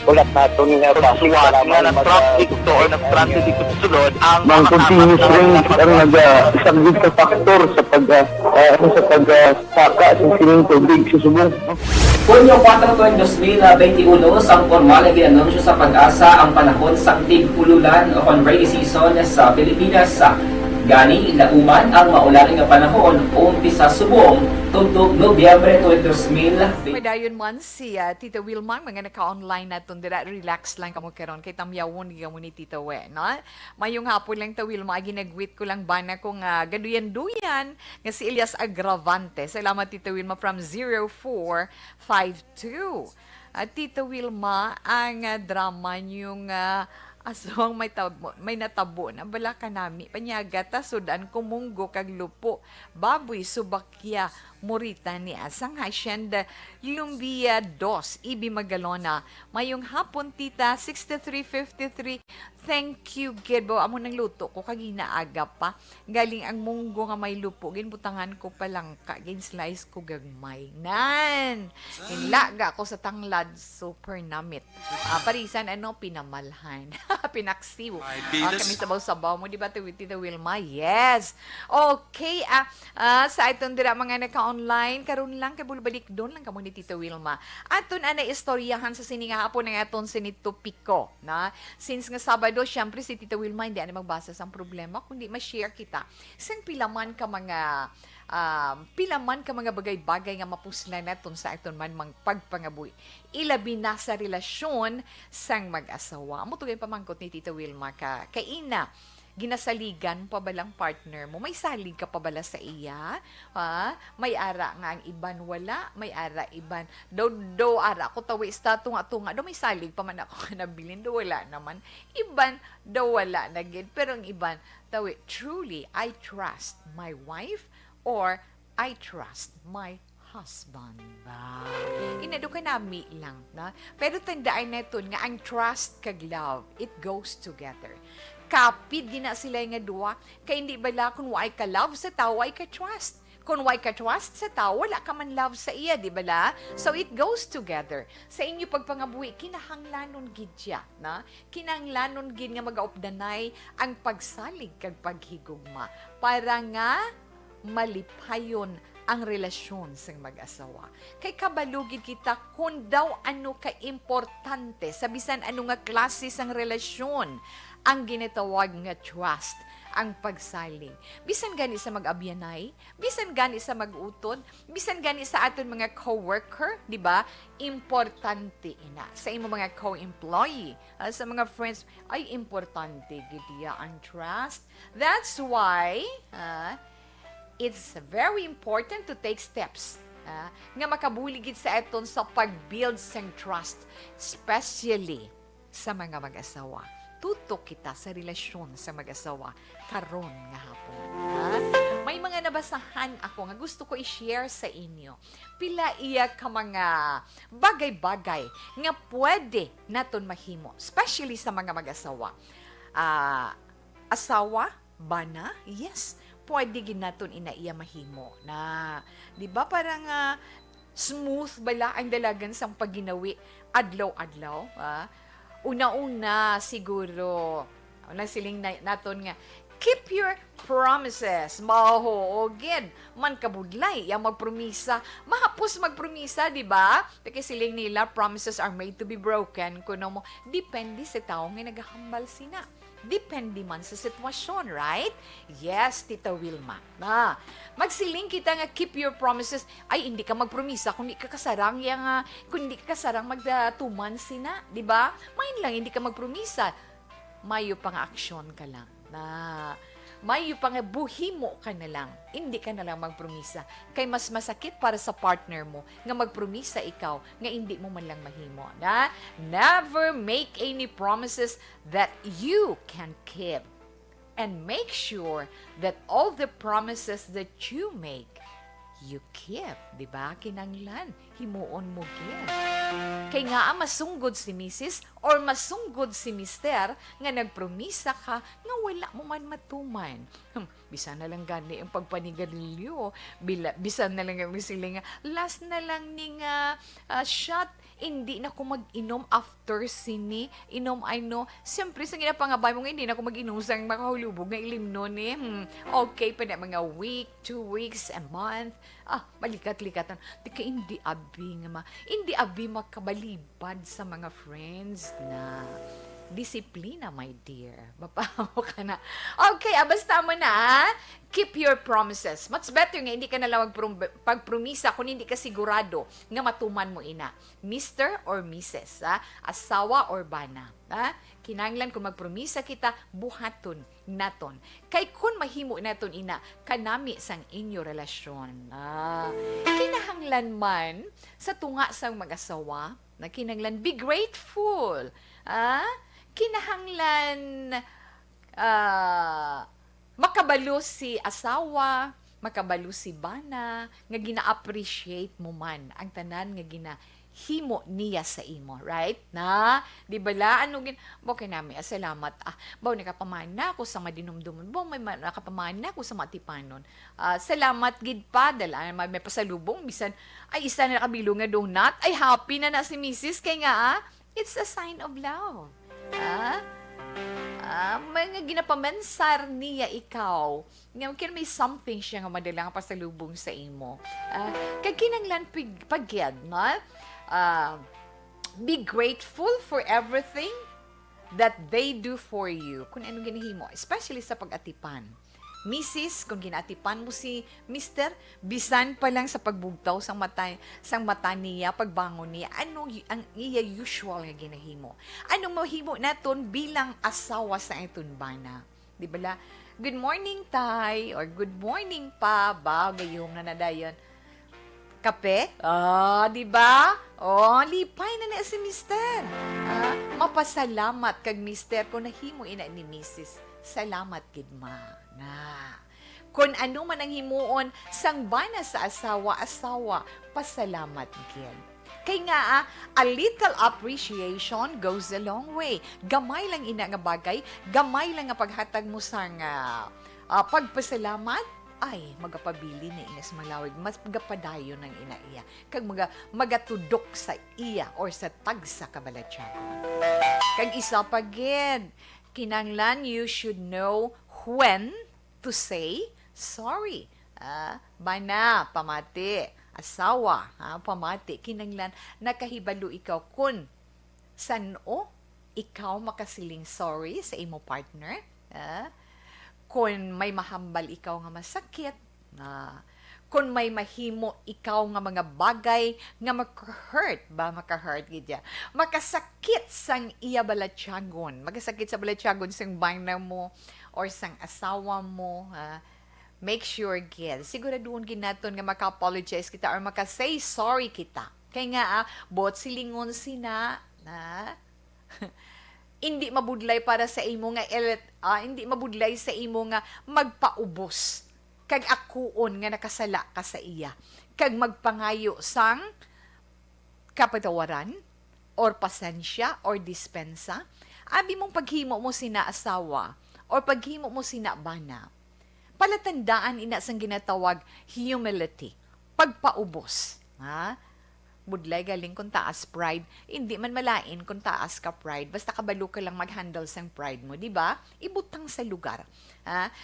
ulat natin nga Pagsuwat nga ng truck dito or nag-transit dito sa sulod, ang Mang continuous rain ang isang big factor sa pagsaka sa sining tubig sa subong. Hunyo 4 tuwing 2021, sang formal na ginanunsyo sa pag-asa ang panahon sa tig-ululan o rainy season sa Pilipinas. Gani, lauman ang maulaling nga panahon umpisa subong tugtog Nobyembre 2020. Padayon man si Tita Wilma, mga naka-online naton dira, relax lang kamo karon kay tamyawon gyud ni Tita We, no? Mayong hapon lang ta Wilma, ginagwit ko lang bana ko nga gaduyan-duyan nga si Elias Agravante. Salamat Tita Wilma from 0452. Tita Wilma, ang drama yung asong may natabo na bala ka nami panyaga ta sudan kumunggo kag lupo baboy subakya morita ni asang hasyenda lumbia dos ibi magalona mayong hapon tita 6353. Thank you gid bo amo nang luto ko kag ginaaga pa galing ang munggo nga may lupo ginbutangan ko pa lang ka gin slice ko gagmay nan hinlaga ko sa tanglad super namit parisan pinamalhan pinaksiw. Kami sabaw-sabaw mo, di ba, Tita Wilma? Yes. Okay, sa itong dira mga naka-online, karon lang, kabulbalik doon lang kamo ni Tita Wilma. Aton na istoryahan sa sininga hapon ng aton sinito Pico. Na? Since nga Sabado, syempre si Tita Wilma hindi na magbasa sa problema, kundi ma-share kita. Isang pilaman ka mga bagay-bagay nga mapuslan naton sa aton man mang pagpangabuhi. Ilabi na sa relasyon sang mag-asawa. Amo tugay pamangkot ni Tita Wilma ka kaina ginasaligan pa balang partner mo, may salig ka pa bala sa iya, may ara nga ang iban wala, may ara iban do ara ko tawi sta tunga do may salig pa man ako nabilin do wala naman iban do wala na gid pero ang iban tawi truly I trust my wife or I trust my husband. Inado ka nami lang. Na? Pero tandaan natin nga ang trust kag love, it goes together. Kapit gina sila nga duwa, kay hindi bala kung why ka love sa tao, ay ka trust. Kung why ka trust sa tao, wala ka man love sa iya, di bala? So it goes together. Sa inyo pagpangabuhi, kinahanglanon gid siya, na? Kinahanglanon gid nga magaupdanay ang pagsalig kag paghigugma para nga malipayon ang relasyon sa mag-asawa. Kay kabalugid kita kung daw ano ka-importante sa bisan ano nga klase sang relasyon ang ginatawag nga trust, ang pagsaling. Bisan gani sa mag-abyanay, bisan gani sa mag-utod, bisan gani sa aton mga co-worker, di ba? Importante ina. Sa imo mga co-employee, sa mga friends, ay importante gid ang trust. That's why, it's very important to take steps nga makabuligid sa aton sa pag-build sang trust, especially sa mga mag-asawa. Tutok kita sa relasyon sa mag-asawa karon nga hapon. May mga nabasahan ako nga gusto ko i-share sa inyo. Pila iya ka mga bagay-bagay nga pwede naton mahimo, especially sa mga mag-asawa. Asawa, bana, yes, pwede ginaton inaiya mahimo na, di ba parang smooth bala ang dalagan sang pagginawi adlaw-adlaw. Una-una siguro, siling naton nga, keep your promises. Mahoogid. Man kabudlay, yung magpromisa. Mahapos magpromisa, di ba? Kasi siling nila, promises are made to be broken. Kuno mo, depende sa tao nga naghahambal sina. Depende man sa sitwasyon, right? Yes, Tita Wilma. Magsiling kita nga keep your promises. Ay, hindi ka magpromisa kung di ka kasarang kung di ka kasarang magdatuman sina, di ba? Main lang, hindi ka magpromisa. Mayo pang aksyon ka lang. Mayo pang buhimo ka na lang. Hindi ka na lang magpromisa. Kay mas masakit para sa partner mo nga magpromisa ikaw nga hindi mo man lang mahimo. Never make any promises that you can keep. And make sure that all the promises that you make, you keep, di ba? Kinanglan, himuon mo gid. Kay nga masunggod si Mrs. or masunggod si Mister nga nagpromisa ka nga wala mo man matuman. Bisa na lang gani ang pagpanigarilyo. Bisa na lang ang sila nga last na lang ni nga shot. Hindi na ko mag-inom after sini. Inom ay no. Siyempre, sa ginapangabay mo nga, hindi na ko mag-inom sa makahulubog nga ilimno ni. Okay pa na mga week, 2 weeks, a month. Malikat-likatan. Di ka hindi abi nga hindi abi makabalibad sa mga friends na disiplina, my dear. Mapahaw ka na. Okay, basta mo na, keep your promises. Much better nga, hindi ka na lang pagpromisa kung hindi ka sigurado nga matuman mo ina. Mr. or Mrs. Asawa or bana. Kinanglan kung magpromisa kita, buhaton naton. Kay kung mahimo naton ina, kanami sang inyo relasyon. Kinahanglan man sa tunga sang mag-asawa, na kinanglan, be grateful. Kinahanglan makabalo si asawa, makabalo si bana, nga gina-appreciate mo man ang tanan nga ginahimo niya sa imo, right? Na, di ba la? Ano okay namin, salamat. Baw nakapamana ko sa madinumdumon. Baw may nakapamana ko sa matipanon. Salamat gid pa, dala may pasalubong, bisan, ay isa na nakabilo nga donut, ay happy na si Mrs. Kay nga, it's a sign of love. Mga ginapamensar niya ikaw. Nga may something siya nga madalang pasalubong sa imo. Kag kinanglan pagyad, no? Be grateful for everything that they do for you. Kung anong ginahimo, especially sa pag-atipan. Mrs., kung ginatipan mo si Mr., bisan pa lang sa pagbugtaw sang mata niya, pagbangon niya, ano ang iya usual nga ginahimo? Anong mahimo naton bilang asawa sa itong bana? Di ba la? Good morning, Tay, or good morning pa, ba? Gayong na nadayon. Kape? Di ba? Lipay na si Mr. Mapasalamat kag Mr. kung nahimo ina ni Mrs. Salamat gid ma. Kung ano man ang himuon sang bana sa asawa, pasalamat gid. Kay nga, a little appreciation goes a long way. Gamay lang ina nga bagay, gamay lang nga paghatag mo sang pagpasalamat, ay magapabili na inas malawig, mas magapadayon ng ina iya. Kag magatudok sa iya or sa tagsa kabalatyagon. Kag isa pa gid, kinanglan you should know when to say sorry. Bana, pamati, asawa, pamati, kinanglan, nakahibalo ikaw kung sano ikaw makasiling sorry sa imo partner. Kung may mahambal ikaw nga masakit, kung may mahimo ikaw nga mga bagay nga maka-hurt gidya. Makasakit sang iya balatyagon, makasakit sa balatyagon sang bana mo or sang asawa mo, make sure gid, siguraduhon ginaton nga maka-apologize kita or maka-say sorry kita. Kaya nga, bot silingon sina, hindi mabudlay para sa imo nga hindi mabudlay sa imo nga magpaubos kag akuon nga nakasala ka sa iya kag magpangayo sang kapatawaran or pasensya or dispensa. Abi mong paghimo mo sina asawa or paghimo mo sina bana, palatandaan ina sang ginatawag humility, pagpaubos. Budlay galing kung taas pride, hindi man malain kung taas ka pride, basta kabalo ka lang mag-handle sang pride mo, di ba? Ibutang sa lugar.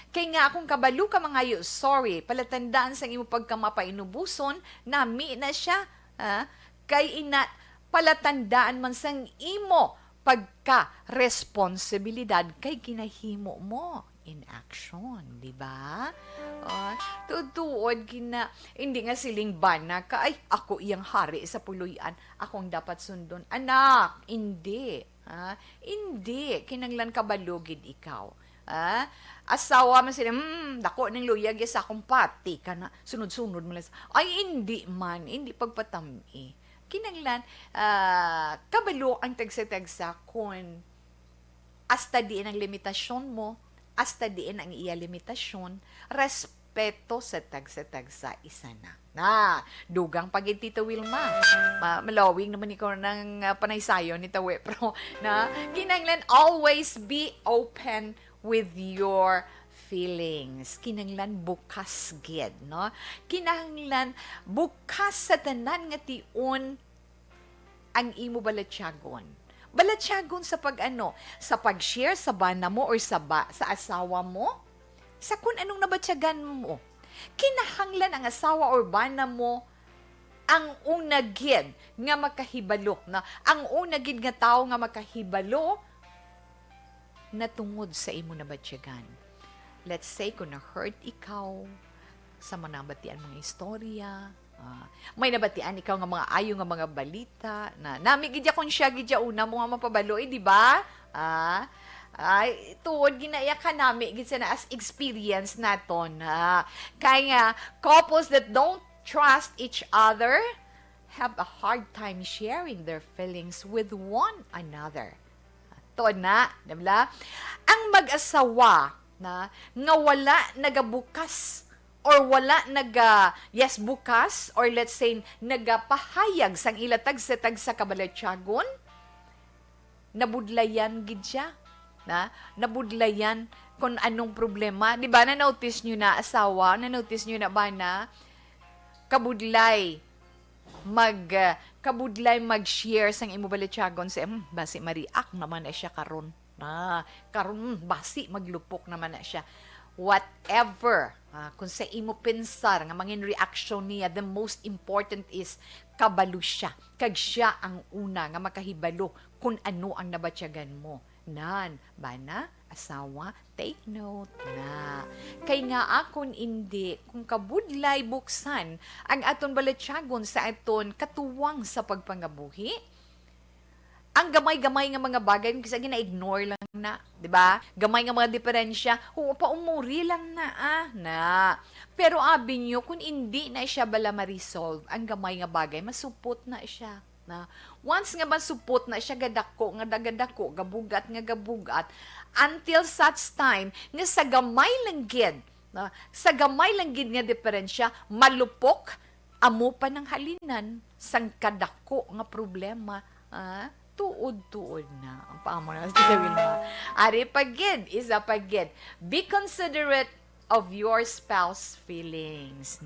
Kaya nga kung kabalo ka mangayo, sorry, palatandaan sang imo pagkamapainubuson, nami na siya. Kay ina, palatandaan man sang imo pagka-responsibilidad kay ginahimo mo in action, di ba? Tutuod gina, hindi nga siling bana ka, ay, ako iyang hari sa puluyan, akong dapat sundon. Anak, hindi. Hindi. Kinanglan ka balugid ikaw. Asawa man sila, dako ng luyag sa akong pati ka na, sunod-sunod mo lang. Ay, hindi man, hindi pagpatami. Kinanglan, kabalo ang tagsa-tagsa kung hasta diin ang limitasyon mo, hasta diin ang iya limitasyon, respeto sa tagsa isa na. Dugang pagin Tita Wilma. Malawing naman ikaw ng panaysayo ni Tawe. Pero, kinanglan always be open with your feelings. Kinanglan bukas gid, no? Kinanglan bukas sa tanan nga tion ang imo balatyagon. Balatyagon sa sa pag-share sa bana mo or sa asawa mo, sa kung anong nabatyagan mo. Kinahanglan ang asawa or bana mo ang unagid nga makahibalo. Na ang unagid nga tao nga makahibalo na tungod sa imo nabatyagan. Let's say, kung na-hurt ikaw sa manabatian mga istorya, may nabatian ikaw nga mga ayo nga mga balita na namigidya kon siya gidya una mo nga mapabalo di ba? Ay tuod ginaya ka nami gid na as experience naton. Kaya couples that don't trust each other have a hard time sharing their feelings with one another. Tuod na, diba? Ang mag-asawa na nga wala nagabukas or wala bukas or let's say nagapahayag sang ilatag sa kabalatyagon, nabudlayan gid siya. Nabudlayan kung anong problema. Di ba, na-notice nyo na asawa, na-notice nyo na ba na kabudlay mag-share sang imo balatyagon sa basi ma-react naman na siya karon. Karon basi maglupok naman na siya. Whatever, kung sa imo pensar nga mangin reaction niya, the most important is kabalo siya. Kag siya ang una nga makahibalo kung ano ang nabatyagan mo. Bana, asawa, take note na. Kay nga akon hindi, kung kabudlay buksan ang aton balatyagon sa aton katuwang sa pagpangabuhi, ang gamay-gamay nga mga bagay kasi gina-ignore lang na, 'di ba? Gamay nga mga diferensya, paumuri lang na. Pero abi nyo kung hindi na siya bala ma-resolve, ang gamay nga bagay masupot na siya. Once nga masupot na siya gadako, gabugat, until such time nga sa gamay lang gid nga diferensya, malupok amo pa ng halinan sang kadako nga problema. Tuod na. Ang paamo na sa Wilma. Ari pagid, isa pagid. Be considerate of your spouse feelings.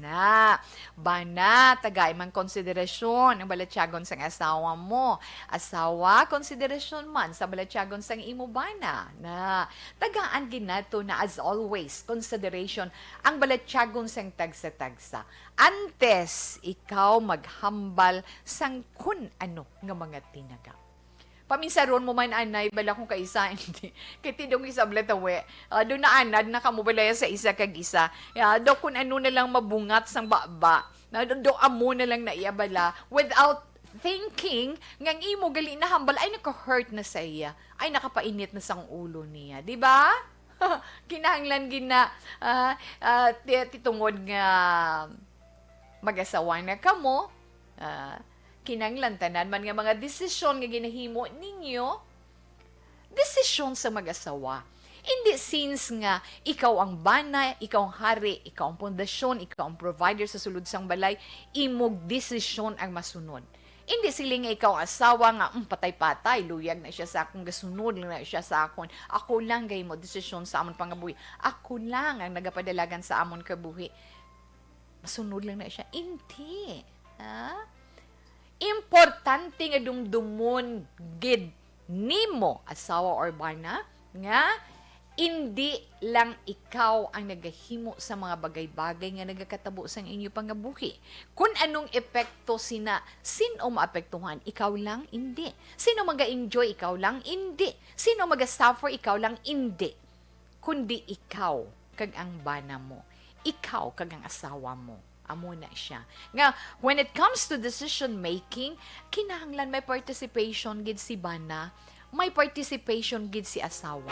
Bana, tagay man konsiderasyon ang balatyagon sang asawa mo. Asawa, konsiderasyon man sa balatyagon sang imo bana. Tagaan ginato na as always, consideration ang balatyagon sang tagsa-tagsa. Antes, ikaw maghambal sang kun ano nga mga tinaga. Paminsaron mo man anay, bala kung kaisa, hindi. Kaya tidong isa blatawe. Doon na anad, nakamubalaya sa isa kag isa. Do kung ano na lang mabungat sang baba. Do amo na lang na iabala without thinking ngang imo gali na hambal ay naka-hurt na sa iya. Ay nakapainit na sang ulo niya. Di ba? Kinahanglan gina titungod nga mag-asawa na kamo. Kinanglan tanan man nga mga desisyon nga ginahimo ninyo, desisyon sa mag-asawa. Hindi since nga ikaw ang bana, ikaw ang hari, ikaw ang pundasyon, ikaw ang provider sa sulod sang balay, imog desisyon ang masunod. Hindi sila nga ikaw asawa nga, patay-patay, luyag na siya sa akong gasunod lang na siya sa akon. Ako lang gay mo desisyon sa amon pangabuhi. Ako lang ang nagapadalagan sa amon kabuhi. Masunod lang na siya. Hindi. Importante nga dumdumon gid nimo asawa or bana nga hindi lang ikaw ang nagahimo sa mga bagay-bagay nga nagakatabo sa inyo pangabuhi. Kung anong epekto sino maapektuhan? Ikaw lang? Hindi. Sino maga-enjoy? Ikaw lang? Hindi. Sino maga-suffer? Ikaw lang? Hindi. Kundi ikaw kag ang bana mo. Ikaw kag ang asawa mo. Amo na siya. Nga, when it comes to decision making, kinahanglan may participation gid si bana, may participation gid si asawa.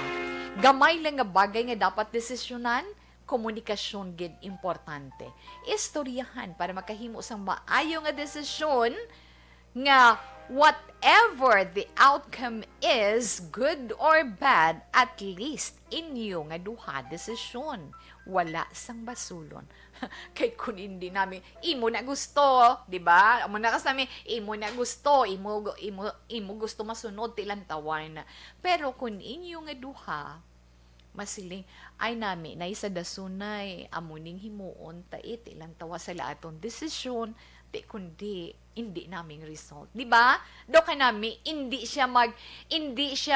Gamay lang nga bagay nga dapat desisyonan, komunikasyon gid importante. Istoryahan para makahimo sang maayo nga desisyon nga whatever the outcome is, good or bad, at least inyo nga duha desisyon. Wala sang basulon. Kay kun hindi namin, imo na gusto, di ba? Amo na kasami, imo na gusto, imo gusto masunod tilang tawan. Pero kun inyo nga duha, masiling, ay nami, na isa dasunay, amuning himuon, tait, ilang tawa sa laaton desisyon, di kundi, hindi naming result. Di ba? Do ka nami, hindi siya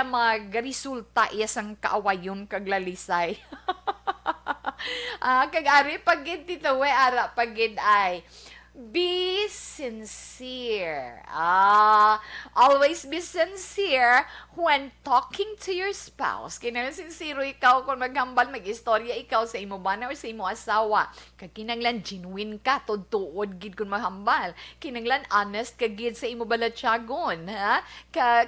mag-resulta iyasang kaawayon kaglalisay. Kag-ari, pagid dito, ara, pagid ay, be sincere. Always be sincere when talking to your spouse. Kinahanglan sincere ikaw kung maghambal, mag-istorya ikaw sa imo bana or sa imo asawa. Kag kinahanglan genuine ka, tuod gid kung maghambal. Kinahanglan honest ka gid sa imo balatyagon, ha?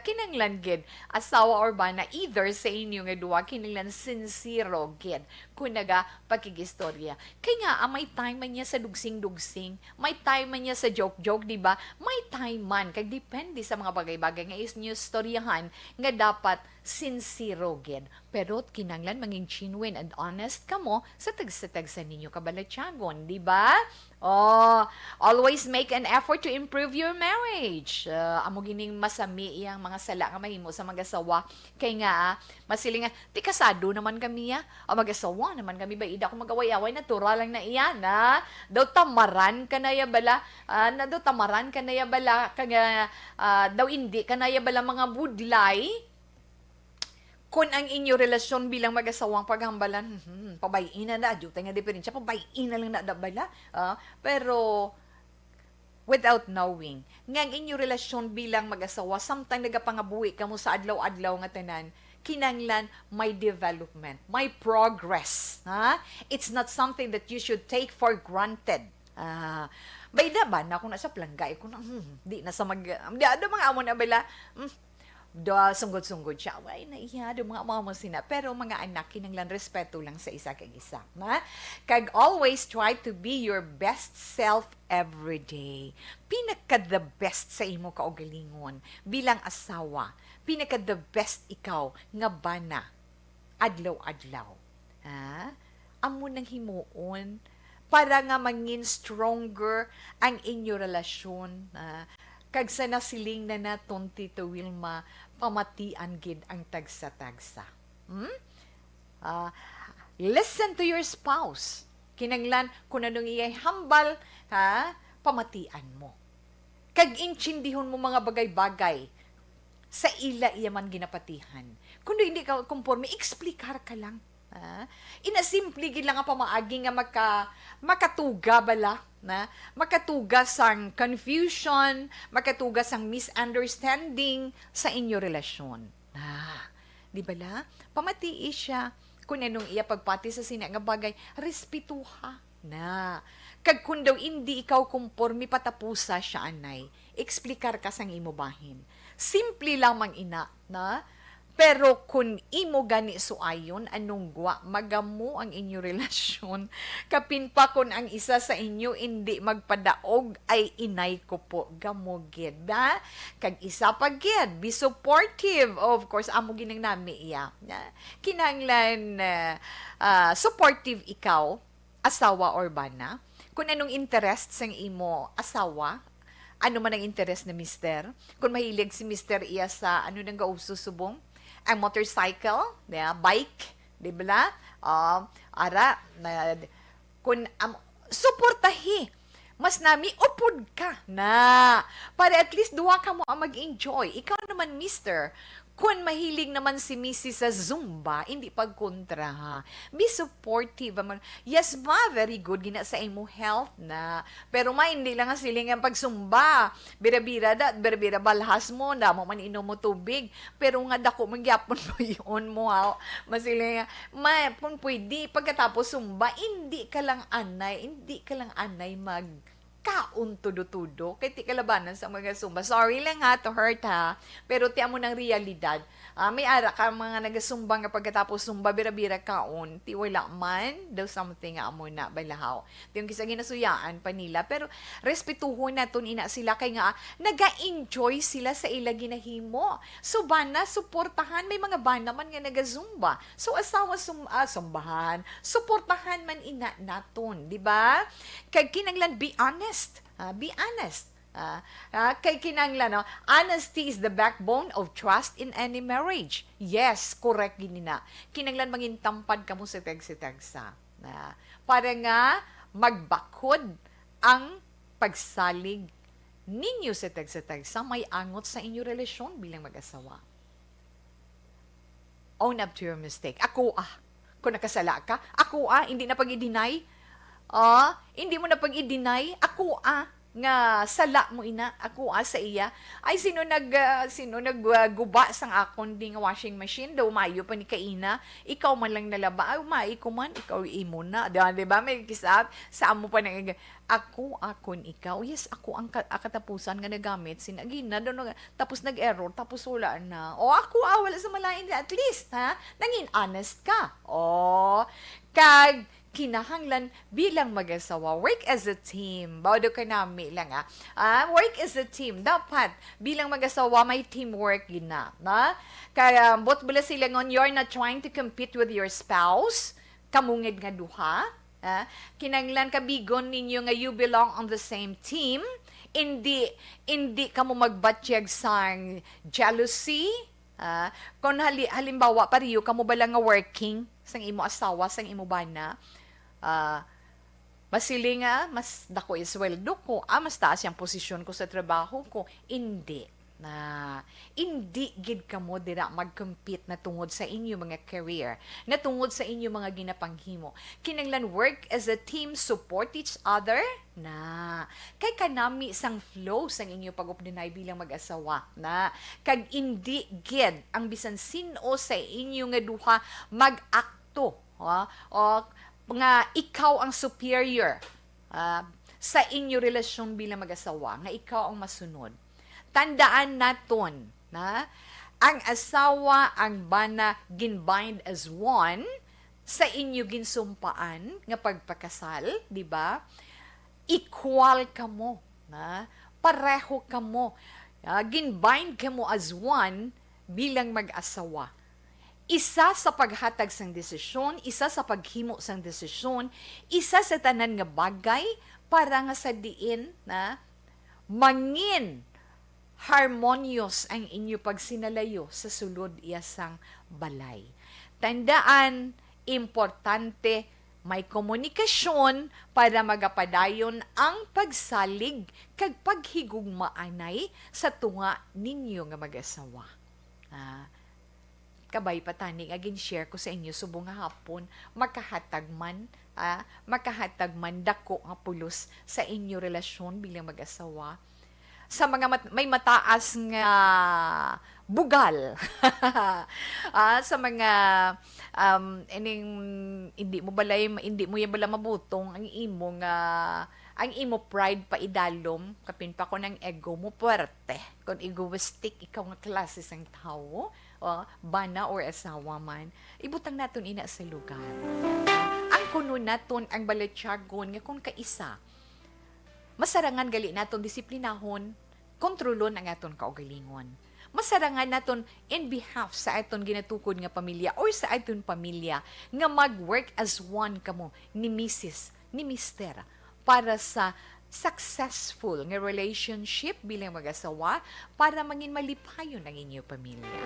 Kinahanglan gid asawa or bana either sa inyo nga duha kinahanglan sincero gid kun naga pakigistorya. Kay nga may time man niya sa dugsing-dugsing, may time man niya sa joke-joke, di ba? May time man, kag depende sa mga bagay-bagay nga is niyo storyahan nga dapat sincero gid. Pero kinanglan manging genuine and honest kamo sa tagsa ninyo kabalatyagon, di ba? Always make an effort to improve your marriage. Amo gining masami iyang mga sala nga mahimo sa mag-asawa. Kay nga, masiling nga, ti kasado naman kami mag-asawa naman kami ba, ida ko mag-away-away, natural lang na iyan, ha? Daw tamaran ka na ya bala, daw tamaran ka na ya bala, kaya daw hindi ka na ya bala mga budlay, kung ang inyo relasyon bilang mag-asawang paghambalan, pabayin na adyo, nga diferensya, pabayin na lang na bala. Pero, without knowing, nga ang inyo relasyon bilang mag-asawa, sometimes nagapangabuhi ka mo sa adlaw-adlaw nga tanan, kinanglan may development, may progress. It's not something that you should take for granted. Bayda ba na kung nasa planggay ko na, di na sa ada mga amo na bala, sunggod-sunggod siya. Ay, naiya, mga mama sina. Pero mga anak, kinanglan respeto lang sa isa kag isa. Kag always try to be your best self every day. Pinaka-the best sa imo kaugalingon bilang asawa. Pinaka-the best ikaw nga bana. Adlaw-adlaw. Amo nang himuon para nga mangin stronger ang inyo relasyon. Kag sa nasiling na naton Tito Wilma, pamatian gid ang tagsa-tagsa. Listen to your spouse. Kinanglan, kung anong iyay hambal, pamatian mo. Kag inchindihon mo mga bagay-bagay sa ila iya man ginapatihan. Kung hindi ka conforme, eksplikar ka lang. Inasimple gid lang nga pamaagi nga makatuga bala makatuga sang confusion, makatuga sang misunderstanding sa inyo relasyon. Di bala? Pamatii siya kung anong iya pagpati sa sina nga bagay, respetuha na. Kag kung daw hindi ikaw kumpormi patapusa siya anay, eksplikar ka sang imo bahin. Simple lamang ina na. Pero kung imo gani suayon, anong gwa, magamu ang inyo relasyon. Kapin pa kung ang isa sa inyo hindi magpadaog, ay inay ko po, gamugid. Kag isa pa gid, be supportive. Of course, amo ginang nami iya. Kinanglan supportive ikaw, asawa or bana. Kung anong interest sang imo asawa, ano man ang interest na mister. Kung mahilig si mister iya sa ano nang gaususubong, ang motorcycle, bike, di ba? Kung suportahi, mas nami, upod ka na. Para at least duwa ka mo ang mag-enjoy. Ikaw naman, mister, kung mahilig naman si Mrs. sa Zumba, hindi pagkontra, ha? Be supportive. Yes, very good. Gina sa imo health na. Pero hindi lang nga siling ang pagsumba. Bira-bira balhas mo, na mo man inom mo tubig. Pero nga dako, magyapon mo yun mo, ha? Masiling nga, kung pwede, pagkatapos sumba, hindi ka lang anay kaon tudo-tudo, kay ti kalabanan sa mga sumba. Sorry lang ha, to hurt ha, pero ti amo ng realidad. May ara ka mga nagasumba nga pagkatapos sumba, bira-bira kaon, ti wala man, daw something nga amo na balahaw. Ti yung kisa ginasuyaan pa nila, pero respetuhon naton ina sila, kay nga, naga-enjoy sila sa ila ginahimo. So, bana, suportahan, may mga bana man nga naga-zumba. So, asawa sumbahan, suportahan man ina naton, di ba? Kay kinanglan, be honest. Be honest. Kay kinanglan, no? Honesty is the backbone of trust in any marriage. Yes, correct ginina. Kinanglan mangin tampad kamo sa tagsa. Para nga magbakod ang pagsalig ninyo sa tagsa may angot sa inyo relasyon bilang mag-asawa. Own up to your mistake. Ako kung nakasala ka, ako hindi na pag-i-deny. Hindi mo na pag-i-deny. Ako nga sala mo ina, ako sa iya. Ay, sino nagguba sang akon di nga washing machine, daw mayo pa ni kaina, ikaw man lang nalaba, ay, maiko man, ikaw imo na. Diba? May kisap, saan mo pa nang, akon ikaw. Yes, ako ang katapusan nga nagamit, sinagin na, tapos nag-error, tapos wala na. Ako, wala sa malain, at least, nangin honest ka. Kag, kinahanglan bilang mag-asawa, work as a team. Bawdo ka nami lang work as a team. Dapat bilang mag-asawa may teamwork gina. Kaya bot bala sila ngon, you're not trying to compete with your spouse. Kamungid nga duha. Kinahanglan kabigon ninyo nga you belong on the same team. Hindi kamo magbatyag sang jealousy. Kung halimbawa pariyo kamo bala nga working sang imo asawa, sang imo bana, masili nga, mas dako is sweldo ko, mas taas yung posisyon ko sa trabaho ko. Hindi gid kamo dira mag-compete na tungod sa inyo mga career, na tungod sa inyo mga ginapanghimo. Kinanglan work as a team, support each other kay kanami sang flow sang inyo pag-updinay bilang mag-asawa kag hindi gid ang bisan sino sa inyo nga duha mag-akto nga ikaw ang superior sa inyo relasyon bilang mag-asawa, nga ikaw ang masunod. Tandaan naton ang asawa ang bana ginbind as one sa inyo ginsumpaan nga pagpakasal, di ba? Equal kamo, pareho kamo, ginbind kamo as one bilang mag-asawa. Isa sa paghatag sang desisyon, isa sa paghimo sang desisyon, isa sa tanan nga bagay para nga sa diin mangin harmonious ang inyo pagsinalayo sa sulod iyasang balay. Tandaan, importante may komunikasyon para magapadayon ang pagsalig kag paghigugmaanay sa tunga ninyo nga mag-asawa. Kabay patani agin share ko sa inyo subong nga hapon makahatag man dako nga pulos sa inyo relasyon bilang mag-asawa. Sa mga may mataas nga bugal sa mga hindi mo yan bala mabutong ang imo pride pa idalom kapin pa ko ng ego mo puwerte kung egoistic ikaw nga klase sang tao bana or asawa man, ibutang naton ina sa lugar. Ang kuno naton ang balatyagon nga kung kaisa, masarangan gali naton disiplinahon, kontrolon ang aton kaugalingon. Masarangan naton in behalf sa aton ginatukod nga pamilya or sa aton pamilya nga mag-work as one kamo ni Mrs. ni Mister para sa successful nga relationship bilang mag-asawa para mangin malipayon ang inyong pamilya.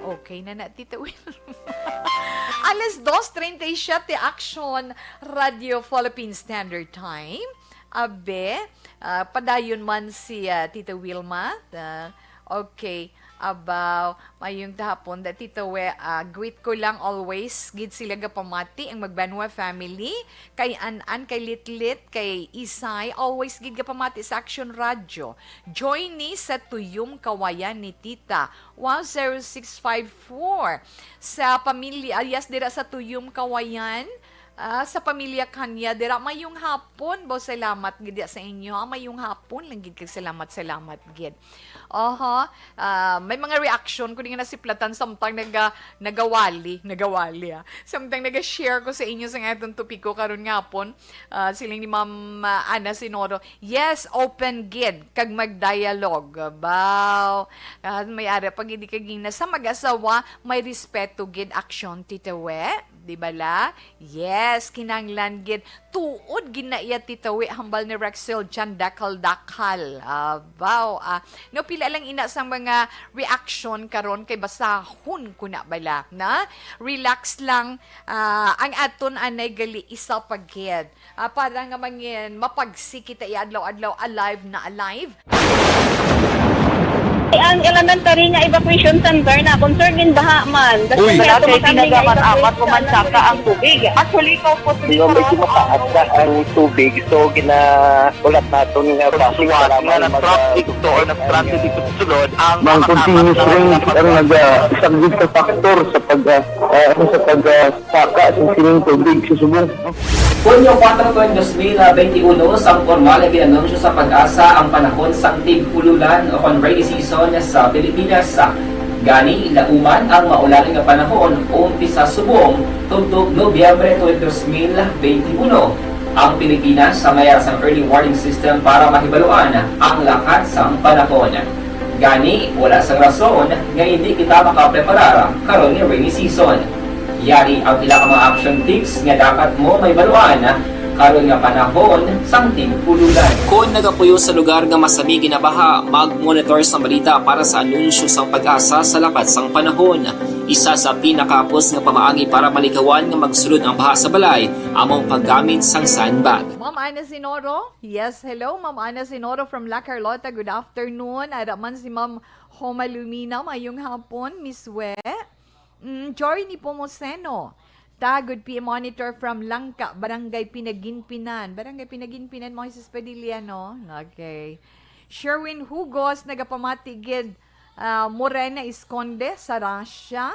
Okay na Tita Will. Alas 2:37 Action Radio Philippine Standard Time. Padayon man si Tita Wilma. Okay. Mayong tahapon da Tita greet ko lang always gid sila gapamati ang Magbanwa family kay An-an, kay Litlit, kay Isay, always gid gapamati sa Action Radio. Join ni sa Tuyom Kawayan ni Tita 10654 sa pamilya alias dira sa Tuyom Kawayan. sa pamilya kanya dira mayong hapon bo salamat gid sa inyo mayong hapon lang gid kay salamat gid may mga reaction ko din nga nasiplatan samtang nagawali samtang naga-share ko sa inyo sa atong topiko karon nga hapon siling ni Ma'am Ana Sinoro yes open gid kag mag-dialogue baw may ara pag hindi ka gina sa mag-asawa may respeto gid action titawe di bala? Yes, kinanglan gid. Tuod ginaiya titawi hambal ni Rexel dyan dakal-dakal. No, pila lang ina sa mga reaction karon kay basahon ko na bala. Na? Relax lang. Ang aton anay gali isa pagkid. Para nga mangin mapagsikita iadlaw-adlaw alive na alive. Ang elementary nga evacuation center na concern din baha man. Uy, kaya Dati tumakami nga tinagaman apat evacuation kumansaka ang tubig. Actually, ikaw po Di ba medyo mataas na ang tubig. So, ulat natin nga Kasuwat nga ng traffic to or ng transit dito sa sulod ang Mang continuous rain ang nag-isang sa factor sa pagsaka sa sining tubig sa subong. Hunyo 4, 2021, sang formal na ginanunsyo sa pag-asa ang panahon sang tig-ululan o rainy season sa Pilipinas. Gani, ilauman ang maulaling nga panahon umpisa subong tugtog Nobyembre 2021. Ang Pilipinas sa mayroon sang early warning system para mahibaluan ang lakas sang panahon. Gani, wala sang rason nga hindi kita makapreparar karon ni rainy season. Yari ang ilang mga action tips nga dapat mo may baluan karon nga panahon sang tig-ululan. Kung nagapuyo sa lugar nga masami ginabaha, mag-monitor sa balita para sa anunsyo sang pag-asa sa lakat sang panahon. Isa sa pinakapos nga pamaagi para malikawan nga magsulod ang baha sa balay, among paggamit sang sandbag. Ma'am Ana Sinoro? Yes, hello. Ma'am Ana Sinoro from La Carlota. Good afternoon. Araman si Ma'am Homa Lumina. Mayong hapon, Miss We. Jory ni Pomoseno. Good PM monitor from Langka, Barangay Pinaginpinan. Barangay Pinaginpinan, Moises Padilla, no? Okay. Sherwin Hugos, nagapamatigid. Morena Isconde, sa Russia.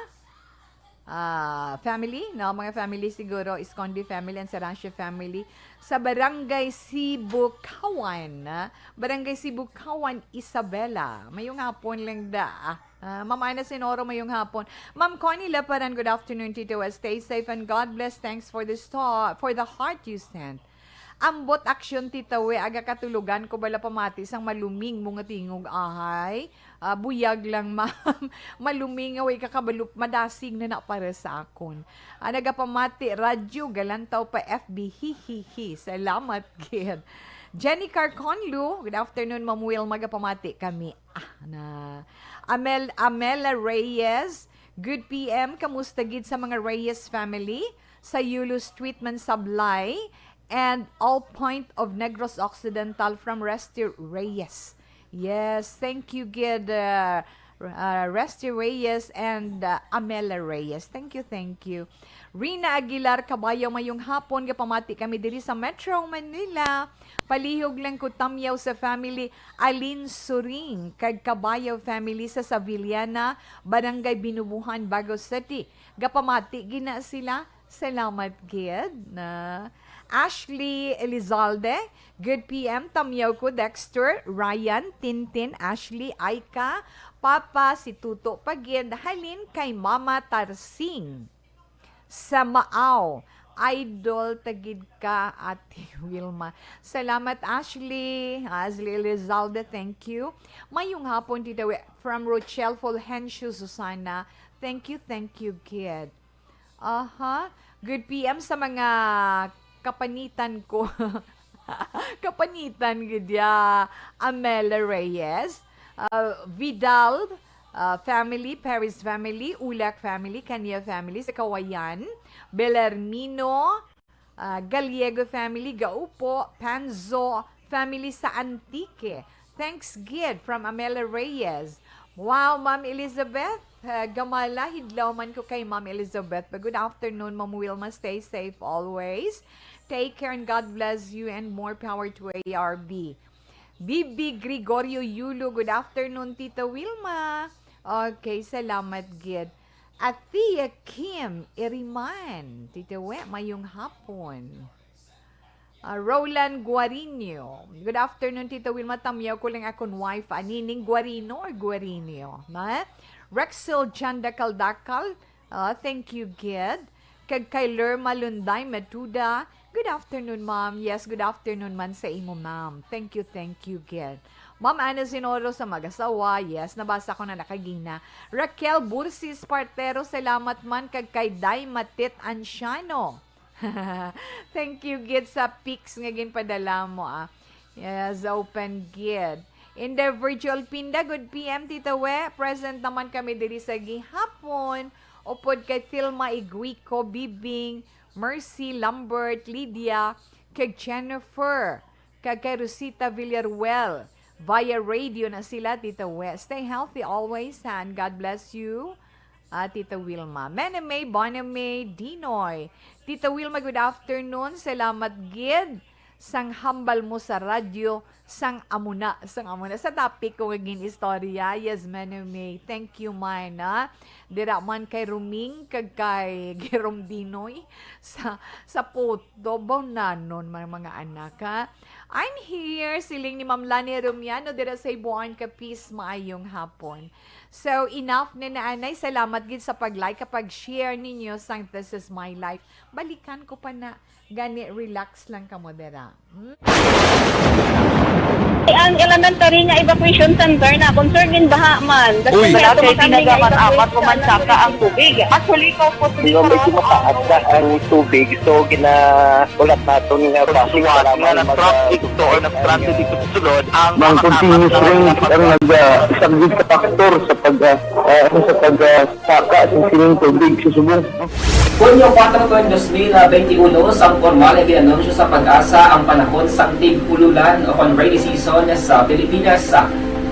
Family, no? Mga family siguro, Isconde family and Sarasha family. Sa Barangay Sibukawan, Barangay Sibukawan, Isabela. Mayong hapon lang da. Ma'am Ana Sinoro, mayong hapon. Ma'am Connie Laparan, good afternoon, Tito. Stay safe and God bless. Thanks for the heart you sent. Ambot aksyon titawe, aga katulugan ko bala pamati sang maluming mga tingog ahay. Buyag lang ma'am. Maluming away kakabalup madasig na para sa akon. Nagapamati, radyo, galantaw pa FB, hihihi. Salamat, kid. Jenny Carconlu, good afternoon, Ma'am Will, magapamati kami. Amela Reyes, good PM, kamusta gid sa mga Reyes family? Sa Yulus Treatment Sablay, and All Point of Negros Occidental from Resty Reyes. Yes, thank you, Gid Resty Reyes and Amela Reyes. Thank you. Rina Aguilar, Kabayaw, mayong hapon, kapamati kami diri sa Metro Manila. Palihog lang ko tamyaw sa family Alin Suring, kag Kabayaw family sa Saviliana, Barangay Binubuhan, Bagos City. Gapamati gina sila. Salamat, Gid. Ashley Elizalde, good PM, tamyaw ko, Dexter, Ryan, Tintin, Ashley, Aika, Papa, si Tuto Pagid, halin kay Mama Tarsing. Sa Maaw, Idol, tagid ka, Ate Wilma. Salamat, Ashley. Ashley Elizalde, thank you. Mayong hapon, Tita, from Rochelle Fulgencio, Susana. Thank you, kid. Good PM sa mga kapanitan ko. Kapanitan gidya. Amela Reyes, Vidal family, Paris family, Ulak family, Kanya family sa Kawayan, Belarmino, Gallego family, Gaupo, Panzo family sa Antique. Thanks, Gid, from Amela Reyes. Wow, Ma'am Elizabeth. Gamala, hidlaw man ko kay Ma'am Elizabeth. But good afternoon, Ma'am Wilma. Stay safe always. Take care and God bless you and more power to ARB. Bibi Gregorio Yulo, good afternoon, Tita Wilma. Okay, salamat, Gid. Atia Kim Iriman. Tita We, mayong hapon. Roland Guarino. Good afternoon, Tita Wilma. Tamyaw ko lang akong wife. Anining Guarino or Guarino? Na? Rexel Janda Kaldakal. Thank you, Gid. Kag kay Lerma Lunday Matuda. Good afternoon, ma'am. Yes, good afternoon man sa imo, ma'am. Thank you, Gid. Ma'am Ana Sinoro sa mag-asawa. Yes, nabasa ko na nakagina. Raquel Bursis Partero. Salamat man kag kay Day Matit Anciano. Thank you, Gid, sa pics nga ginpadala mo, Yes, open, Gid. In the virtual Pinda, good PM, Tita We. Present naman kami diri sa gihapon. Upod kay Thelma Iguico, Bibing, Mercy, Lambert, Lydia, kay Jennifer, kay Rosita Villaruel. Via radio na sila, Tita We. Stay healthy always, and God bless you. Tita Wilma. Meneme, Boname, Dinoy. Tita Wilma, good afternoon. Salamat, Gid. Sang hambal mo sa radyo. Sang amuna. Sa topic ko ngaging istorya. Yes, Meneme. Thank you, man. Dira man kay Ruming, kag kay Gerom Dinoy. Sa poto, nanon mga anak, I'm here. Siling ni Ma'am Lani Rumiano. Dira sa ibuan ka peace maayong hapon. So, enough na naanay. Salamat gid sa pag-like kapag share ninyo sang This Is My Life. Balikan ko pa na gani, relax lang ka mo dira. Ang elementary nga evacuation center na concerned baha man. Uy, kaya Dati tumakami tinagaman nga apat evacuation kumansaka ang tubig. Actually, ikaw po Di ba medyo mataas na ang tubig, so ulat nato nga Siwat nga ng traffic to or ng transit dito sa sulod ang Mang continuous rain ang nag-isang sa factor sa pagsaka sa sining tubig sa subong. Hunyo 4, 2021, sang formal ay ginanunsyo sa Pag-asa ang panahon sang tig-ululan o rainy season sa Pilipinas.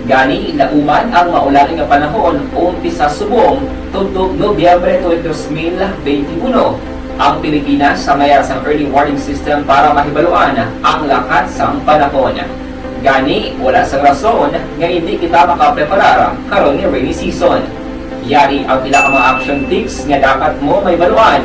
Gani, lauman ang maulaling nga panahon umpisa subong tuntog Nobyembre 2021. Ang Pilipinas sa mayroon sang early warning system para mahibaluan ang lakat sang panahon. Gani, wala sang rason nga hindi kita makapreparar karon nga rainy season. Yari ang pila ka mga action tips nga dapat mo may baluan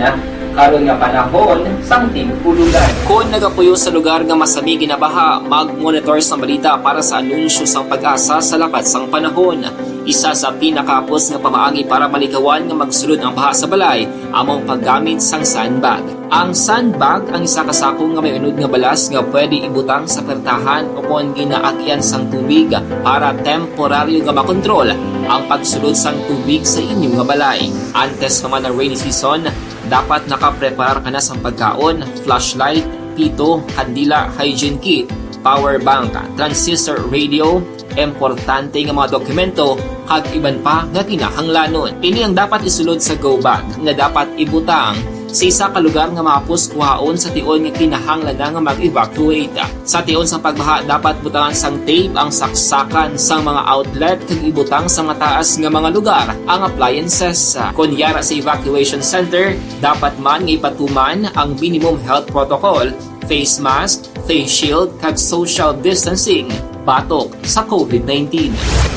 karon nga panahon sang tig-ululan. Kung nagapuyo sa lugar nga masami ginabaha, mag-monitor sa balita para sa anunsyo sang Pag-asa sa lakat sang panahon. Isa sa pinakapos nga pamaagi para malikawan nga magsulod ang baha sa balay, among paggamit sang sandbag. Ang sandbag ang isa ka sako nga may unod nga balas nga pwede ibutang sa pertahan upon ginaagyan sang tubig para temporaryo nga makontrol ang pagsulod sang tubig sa inyong nga balay. Antes naman ng rainy season, dapat nakapreparar ka na sa pagkaon, flashlight, pito, kandila, hygiene kit, power bank, transistor radio, importante nga mga dokumento, kag iban pa nga kinahanglanon. Ini ang dapat isulod sa go bag nga dapat ibutang sa isa ka lugar nga mapos kuhaon sa tion nga kinahanglan nga mag-evacuate. Sa tion sa pagbaha dapat butangan sang tape ang saksakan sang mga outlet kag ibutang sa mga taas nga mga lugar ang appliances. Kunyara sa evacuation center, dapat man nga ipatuman ang minimum health protocol, face mask, face shield kag social distancing batok sa COVID-19.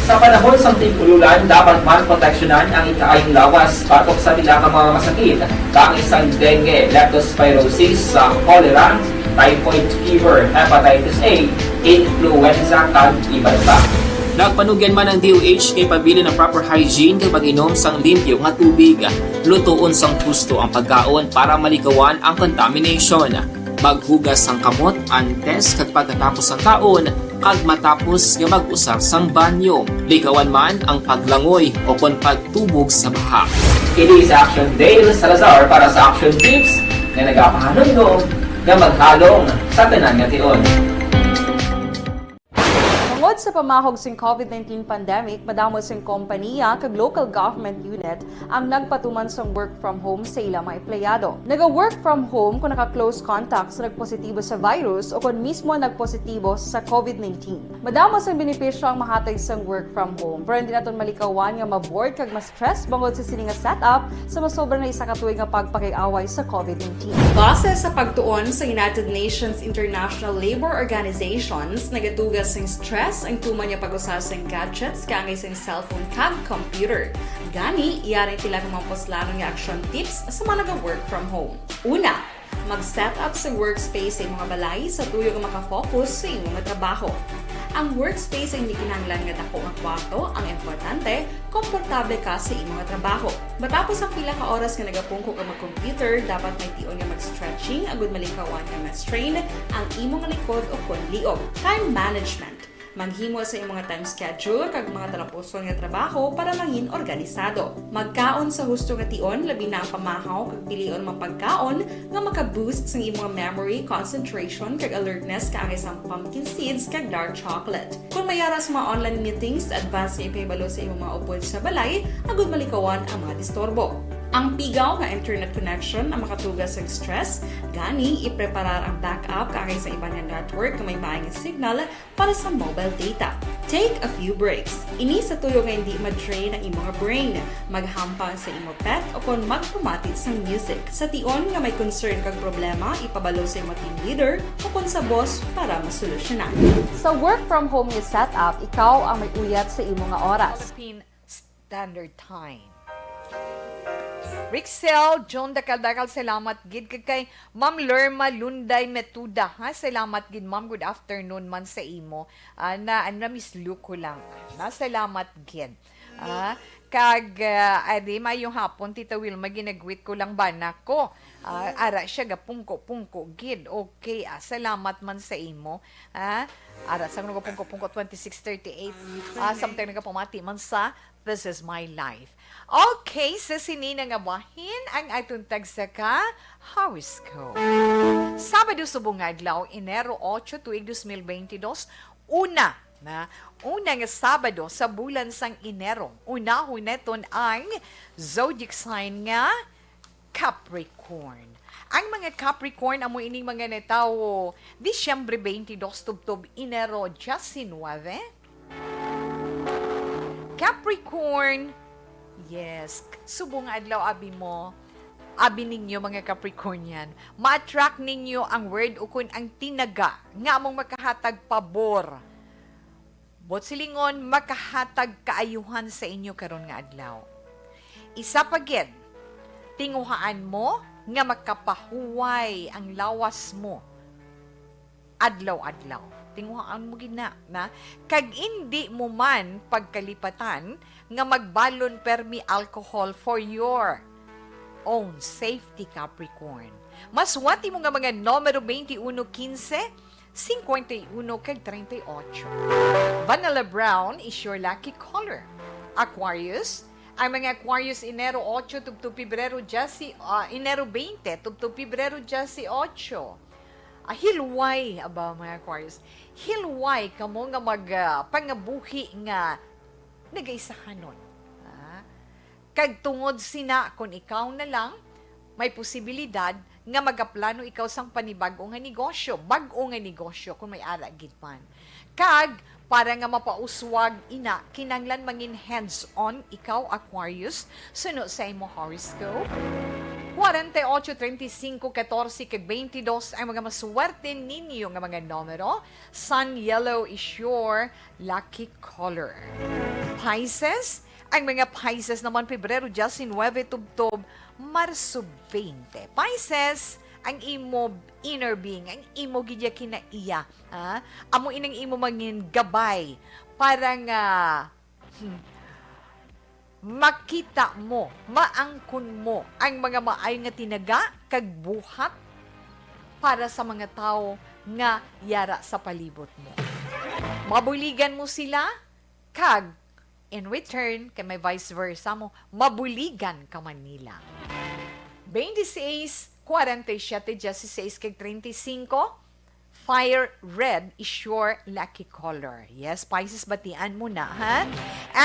Sa panahon sa tig-ululan, dapat man proteksyonan ang ikaayong lawas batok sa pila ka mga masakit, kang isang dengue, leptospirosis, cholera, typhoid fever, hepatitis A, influenza, kag iba pa. Nagpanugyan man ang DOH kay pabili ng proper hygiene kay pag-inom sang limpyo nga tubig. Lutuon sang husto ang pagkaon para malikawan ang contamination. Maghugas sang kamot antes kag pagkatapos ang kaon kag matapos nga mag-usar sang banyo. Likawan man ang paglangoy o kon pagtubog sa baha. Kini sa Action Dale Salazar para sa Action Tips na nagapahanundong nga maghalong sa tanan nga tion. Tungod sa pamahog sing COVID-19 pandemic, madamo sing kompanya kag local government unit ang nagpatuman sang work from home sa ilang mga empleyado. Naga-work from home kung naka-close contact sa nagpositibo sa virus o kung mismo nagpositibo sa COVID-19. Madamo sang benepisyo ang mahatag sang work from home, pero hindi naton malikawan nga ma-bored kag ma-stress bangod sa sini nga setup sa masobra na isa ka tuig nga pagpakiaway sa COVID-19. Base sa pagtuon sa United Nations International Labour Organizations, nagatugas sing stress ang tuman niya pag-usas ng gadgets kaya isang cellphone kag computer. Gani, iyarin tila ng mga poslano nga action tips sa mga nag-work from home. Una, mag-set up sa workspace sa imong balay sa tuyo nga makafocus sa imong trabaho. Ang workspace ay hindi kinahanglan nga dako nga kwarto, ang importante, komportable ka sa imong trabaho. Matapos ang pila ka oras nga nagapungko ka mag-computer, dapat may tion nga mag-stretching agud malikawan nga ma-strain ang imong likod o konliog. Time management. Maghimo sa imong time schedule kag mga talapuson nga trabaho para mangin organisado. Magkaon sa husto nga tion labi na ang pamahaw kag pilion mga pagkaon nga maka-boost sa imong memory, concentration kag alertness kaangay sa pumpkin seeds kag dark chocolate. Kung mayara sa mga online meetings, advance nga ipahibalo sa imong mga upod sa balay agud malikawan ang mga disturbo. Ang pigaw nga internet connection ang makatugas sa stress, gani ipreparar ang backup kaangay sa ibang network nga may maayong signal para sa mobile data. Take a few breaks. Ini sa tuyo nga hindi ma-drain ang imong brain. Maghampang sa imong pet o kung magpumatit sa music. Sa tion nga may concern kag problema, ipabalo sa imong team leader o kung sa boss para masolusyonan. Sa work from home nga setup, ikaw ang may uyat sa imong nga oras. Philippine Standard Time. Rixel, John Dakal salamat gid kay Ma'am Lerma Lunday Metuda ha. Salamat gid Ma'am, good afternoon man sa imo. Na mislu ko lang. Salamat gid. Kag adi mayong hapon Tita Wilma ginagwit ko lang bana ko. Ara siya gapungko-pungko gid. Okay, salamat man sa imo. Ara sa nagapungko-pungko 2638. Samtang nagapamati man sa This is my life. Okay, sa sinina nga bahin ang atong tagsaka horoscope. Sabado subong adlaw, Enero 8, tuig 2022, una nga Sabado sa bulan sang Enero. Unahon neton ang zodiac sign nga Capricorn. Ang mga Capricorn amo ining mga netawo Disyembre 22 tubtob Enero 19. Capricorn, yes, subong adlaw abi mo, abi ninyo mga Capricornian, ma-attract ninyo ang word ukon ang tinaga, nga among makahatag pabor. Bot silingon, makahatag kaayuhan sa inyo karon nga adlaw. Isa pa gid, tinguhaan mo nga makapahuway ang lawas mo adlaw-adlaw. Tinguhaan mo gina na kag hindi mo man pagkalipatan nga magbalon permi alcohol for your own safety, Capricorn. Maswati mo nga mga numero 21, 15, 51 kag 38. Vanilla brown is your lucky color. Aquarius, ang mga Aquarius Enero 8 tubto Pebrero 10, Enero 20 tubto Pebrero 18. Hilway, aba mga Aquarius, hilway kamo nga pangabuhi nga nagaisahanon. Kag tungod sina, kung ikaw na lang, may posibilidad nga magaplano ikaw sang panibag-o nga negosyo, bag-o nga negosyo, kung may ara gid man. Kag, para nga mapauswag ina, kinanglan mangin hands-on ikaw, Aquarius, suno sa imo horoscope. 48, 35, 14, kag 22 ang mga maswerte ninyo nga mga numero. Sun yellow is your lucky color. Pisces, ang mga Pisces naman Pebrero 19 tubtob Marso 20. Pisces, ang imo inner being, ang imo gidya kinaiya. Amo inang imo mangin gabay para nga makita mo, maangkon mo ang mga maay nga tinaga kag buhat para sa mga tao nga yara sa palibot mo. Mabuligan mo sila kag in return kay may vice versa mo, mabuligan ka man nila. 26, 47, 16 kag 35. Fire red is your lucky color. Yes, Pisces, batian mo na, ha?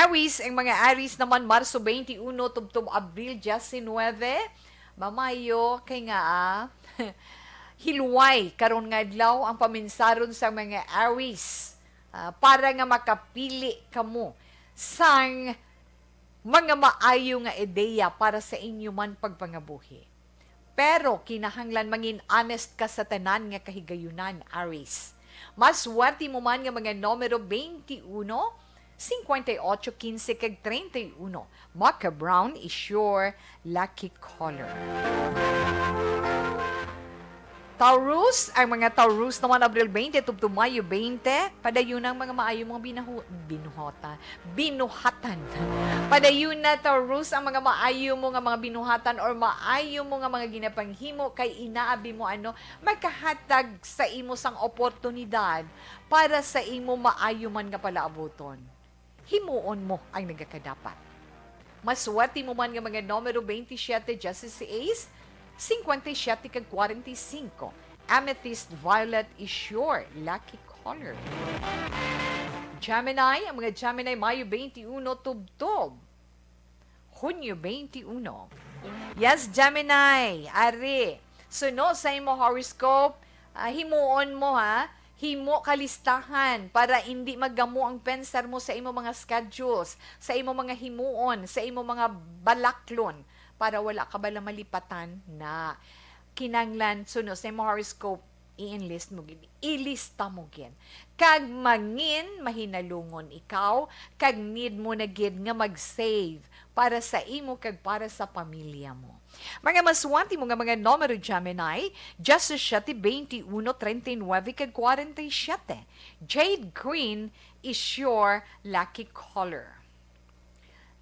Aries, ang mga Aries naman, Marso 21, tubtob Abril 19. Mamayo, kay nga, hilway, karon nga adlaw ang paminsaron sa mga Aries para nga makapili kamo sang mga maayo nga ideya para sa inyo man pagpangabuhi. Pero kinahanglan mangin honest ka sa tanan nga kahigayunan, Aries. Maswerte mo man nga mga numero 21, 58, 15 kag 31. Mocha brown is your lucky color. Taurus, ang mga Taurus naman Abril 20 to Mayo 20, padayon ang mga maayo mga binuhatan. Padayon na Taurus ang mga maayo mo nga mga binuhatan or maayo mo nga mga ginapanghimo kay inaabi mo magkahatag sa imo sang oportunidad para sa imo maayo man nga palaabuton. Himuon mo ang nagakadapat. Maswerte mo man nga mga numero 27, Justice Ace, 57 kag 45. Amethyst violet is your lucky color. Gemini, ang mga Gemini, Mayo 21, tubtob. Hunyo 21. Yes, Gemini, ari. Suno sa imo horoscope, himuon mo himo kalistahan para hindi maggamo ang pensar mo sa imo mga schedules, sa imo mga himuon, sa imo mga balaklon, para wala ka bala malipatan na kinanglan suno sa imo horoscope i-enlist mo gid, ilista mo gid. Kag mangin mahinalungon ikaw, kag need mo na gid nga mag-save para sa imo kag para sa pamilya mo. Mga maswerte mo nga mga numero Gemini, Justice 7, 21, 39 kag 47. Jade green is your lucky color.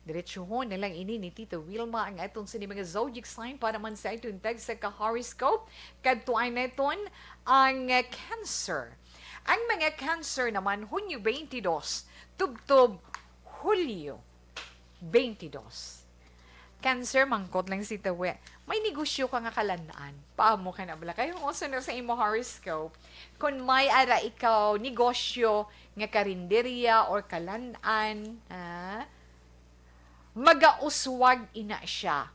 Diretsuhon na lang ini ni Tito Wilma ang atong sa mga zodiac sign para man sa itong tag sa ka-horoscope. Kadtuan na iton ang Cancer. Ang mga Cancer naman, Hunyo 22, tubtob Hulyo 22. Cancer, mangkot lang si Tawe. May negosyo ka nga kalandaan. Paamo ka na bala. Kayo also na sa imo horoscope. Kung may ara ikaw negosyo nga karinderya or kalandaan, magauswag ina siya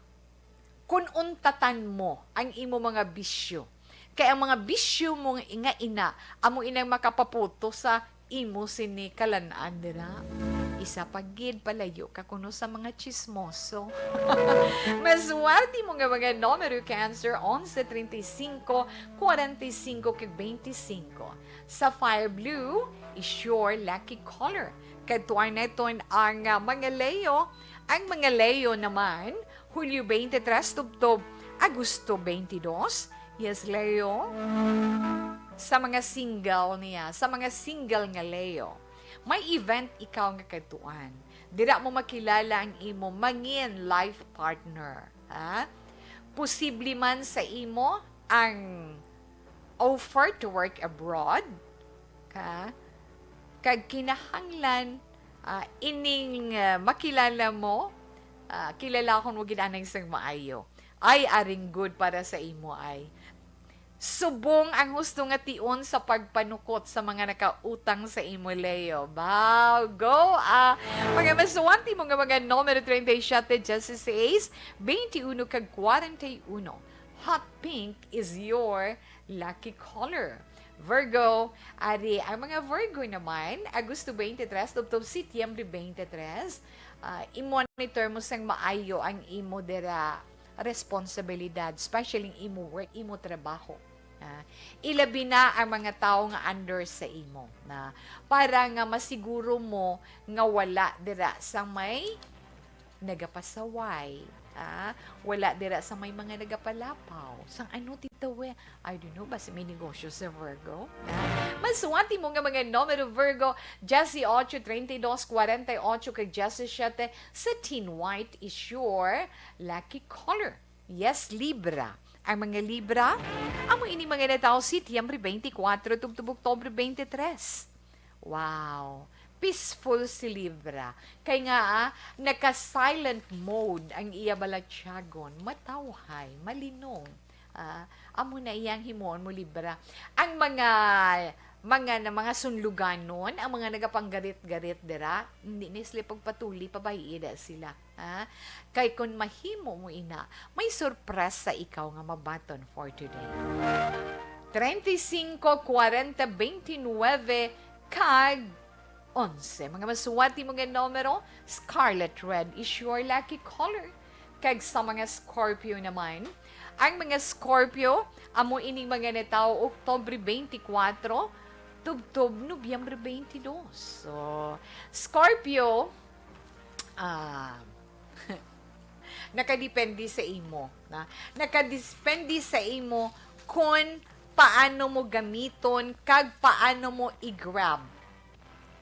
kung untatan mo ang imo mga bisyo. Kaya ang mga bisyo mo nga ina, amo inang makapaputo sa imo sini kalanaan dira. Isa pagid palayo ka kuno sa mga chismoso. Maswerte mo nga mga numero Cancer 11, 35, 45 kag 25. Sapphire blue is your lucky color. Kadtuan na ito ang mga Leo. Ang mga Leo naman, Hulyo 23, tubtob, Agosto 22. Yes, Leo. Sa mga single niya, sa mga single nga Leo, may event ikaw nga katuan. Dira mo makilala ang imo mangin life partner. Posible man sa imo ang offer to work abroad. Kag kinahanglan ining makilala mo, kilala akong wagid anang isang maayo. Ay aring good para sa imo ay. Subong ang husto nga tion sa pagpanukot sa mga nakautang sa imo, Leo. Bow, go! Mga maswante mo nga mga numero 37, Justice Ace, 21 kag 41. Hot pink is your lucky color. Virgo, ari, ang mga Virgo naman, Agosto 23, tubtob Setyembre 23, i-monitor mo sang maayo ang imo dira responsibilidad, especially imo work, imo trabaho. Ilabi na ang mga tao nga under sa imo na para nga masiguro mo nga wala dira sa may nagapasaway. Wala dira sa may mga nagapalapaw. Sang ano Tito we? I don't know, basta may negosyo sa Virgo. Maswerte mo nga mga numero Virgo, Jessie 8, 32, 48 kag Jessie 7, satin white is your lucky color. Yes, Libra. Ang mga Libra, amo ini mga natao Setyembre 24, tubtub Oktubre 23. Wow! Peaceful si Libra. Kaya nga, naka-silent mode ang iya balatsyagon. Matawhay, malinong. Amo na iyang himon mo, Libra. Ang mga sunluganon, ang mga nagapanggarit-garit dira, hindi ni sila pagpatuli, pabayida sila. Kay kung mahimo mo ina, may surprise sa ikaw nga mabaton for today. 35, 40, 29, kag 11. Mga maswati mo nga numero, scarlet red is your lucky color. Kag sa mga Scorpio naman, ang mga Scorpio, amo ining mga natao Oktubre 24, tubtob Nobyembre 22. So, Scorpio, nakadepende sa imo. Nakadepende sa imo kung paano mo gamiton, kag paano mo i-grab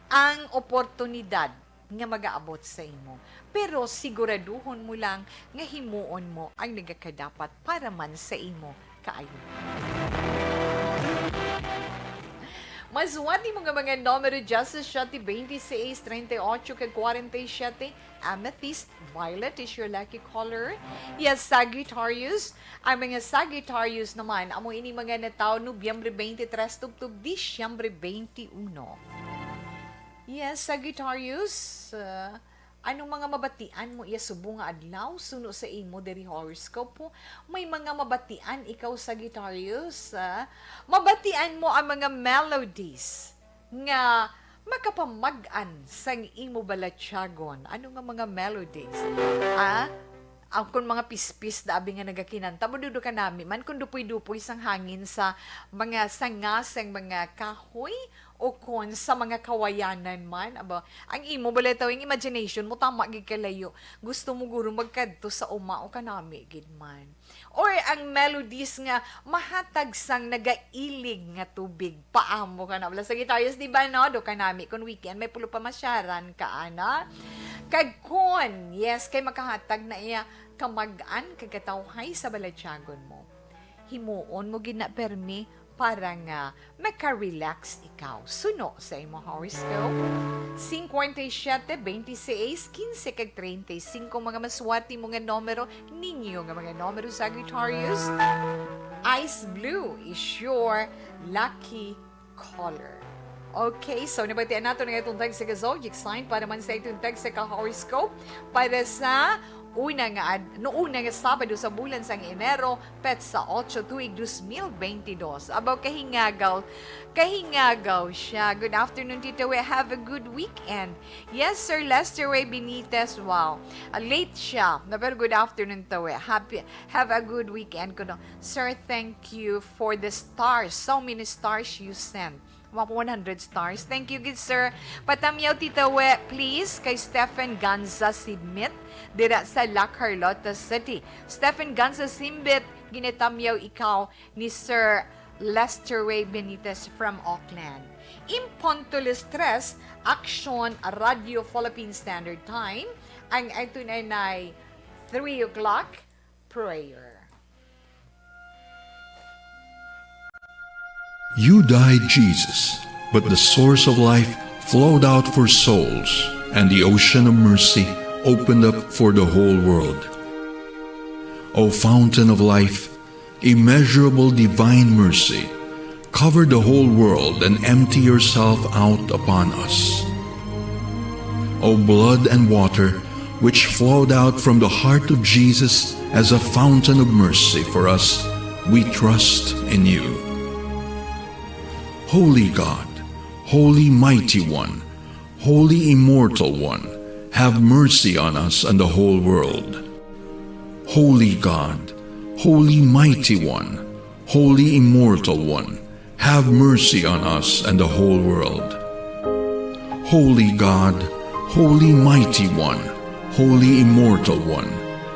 ang oportunidad nga mag-aabot sa imo. Pero siguraduhon mo lang nga himuon mo ang nagakadapat para man sa imo kaayo. Maswati mo nga mga numero Justice 7, 26, 38, kag 47. Amethyst Violet is your lucky color. Yes, Sagittarius. Ang mga Sagittarius naman, amo ini mga nataw Nobyembre 23, tubtub Disyembre 21. Yes, Sagittarius. Anong mga mabatian mo iya subong nga adlaw suno sa imo diri horoscope po? May mga mabatian ikaw Sagittarius. Mabatian mo ang mga melodies nga makapamag-an sang imo balatyagon. Ano nga mga melodies? Ang kung mga pispis da abi nga nagakinanta mo dudo ka nami man kung dupoy-dupoy sang hangin sa mga sangasang mga kahoy o kon sa mga kawayanan man aba ang imo baletaw yung imagination mo tama gid kalayo gusto mo guro magkadto sa uma o kanami gid man or ang melodies nga mahatag sang nagailig nga tubig paamo ka na wala Sagittarius di ba no do kanami kun weekend may pulo pa masyaran ka ana kag kon yes kay makahatag na iya kamagan kagatawhay sa balatyagon mo himuon mo gid na permi para nga maka-relax ikaw. Suno sa imo horoscope. 57, 26, 15, kag 35 mga maswati mga numero ninyo nga mga numero Sagittarius. Ice blue is your lucky color. Okay, so nabatian nato nga itong tag sa zodiac sign para man sa itong tag sa ka-horoscope para sa una nga Sabado sa bulan sang Enero, pet sa 8 tuig 2022. Abaw kahingagaw siya. Good afternoon, Tito We. Have a good weekend. Yes, Sir Lester Way Benitez. Wow. Late siya. Pero good afternoon, Tito We. Have a good weekend. Sir, thank you for the stars. So many stars you sent. 100 stars. Thank you, good sir. Patamyaw, Tita We, please, kay Stephen Ganza Simbit, dira sa La Carlota City. Stephen Ganza Simbit, ginitamyaw ikaw ni Sir Lester Way Benitez from Auckland. Impuntual stress, Action Radio Philippine Standard Time, ang ito na 3 o'clock, prayer. You died, Jesus, but the source of life flowed out for souls, and the ocean of mercy opened up for the whole world. O fountain of life, immeasurable divine mercy, cover the whole world and empty yourself out upon us. O blood and water, which flowed out from the heart of Jesus as a fountain of mercy for us, we trust in you. Holy God, Holy Mighty One, Holy Immortal One, have mercy on us and the whole world. Holy God, Holy Mighty One, Holy Immortal One, have mercy on us and the whole world. Holy God, Holy Mighty One, Holy Immortal One,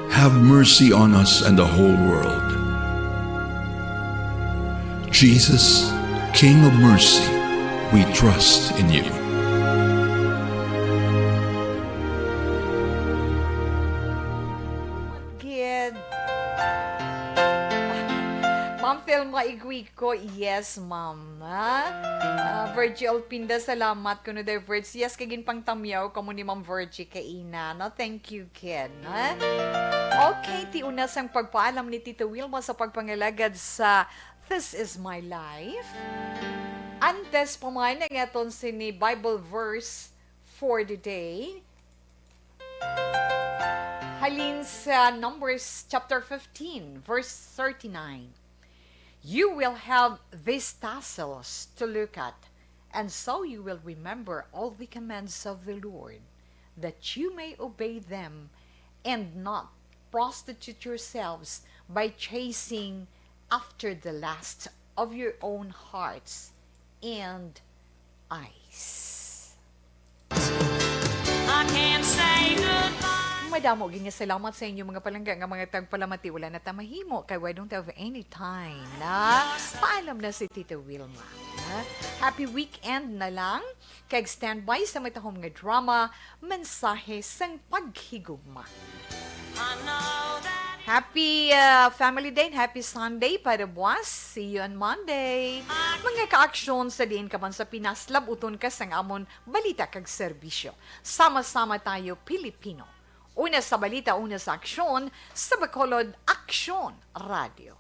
have mercy on us and the whole world. Jesus, King of mercy, we trust in you. Kid. Ma'am Thelma Iguico, yes, ma'am. Virgil Pinda, salamat kuno der words. Yes, kagin pang tamyaw kamo ni Ma'am Virgie kaina. No, thank you, kid. Okay, ti una sang pagpaalam ni Tito Wilma sa pagpangalagad sa This is my life. Antes pa man nga itong sini Bible verse for the day. Halin sa Numbers chapter 15, verse 39. You will have these tassels to look at, and so you will remember all the commands of the Lord, that you may obey them and not prostitute yourselves by chasing after the lust of your own hearts and Ice. Madamo ginya salamat sa inyo mga palangga nga mga tagpalamati wala na tamahimo kay why don't have any time na paalam na si Tita Wilma. Ha? Happy weekend na lang kay standby sa matahom nga drama mensahe sang paghigugma. Happy Family Day and Happy Sunday para buwas. See you on Monday. Mga ka-aksyon sa diin ka man sa Pinas, labuton ka sang amon balita kag serbisyo. Sama-sama tayo Pilipino. Una sa balita, una sa aksyon, sa Bacolod Aksyon Radio.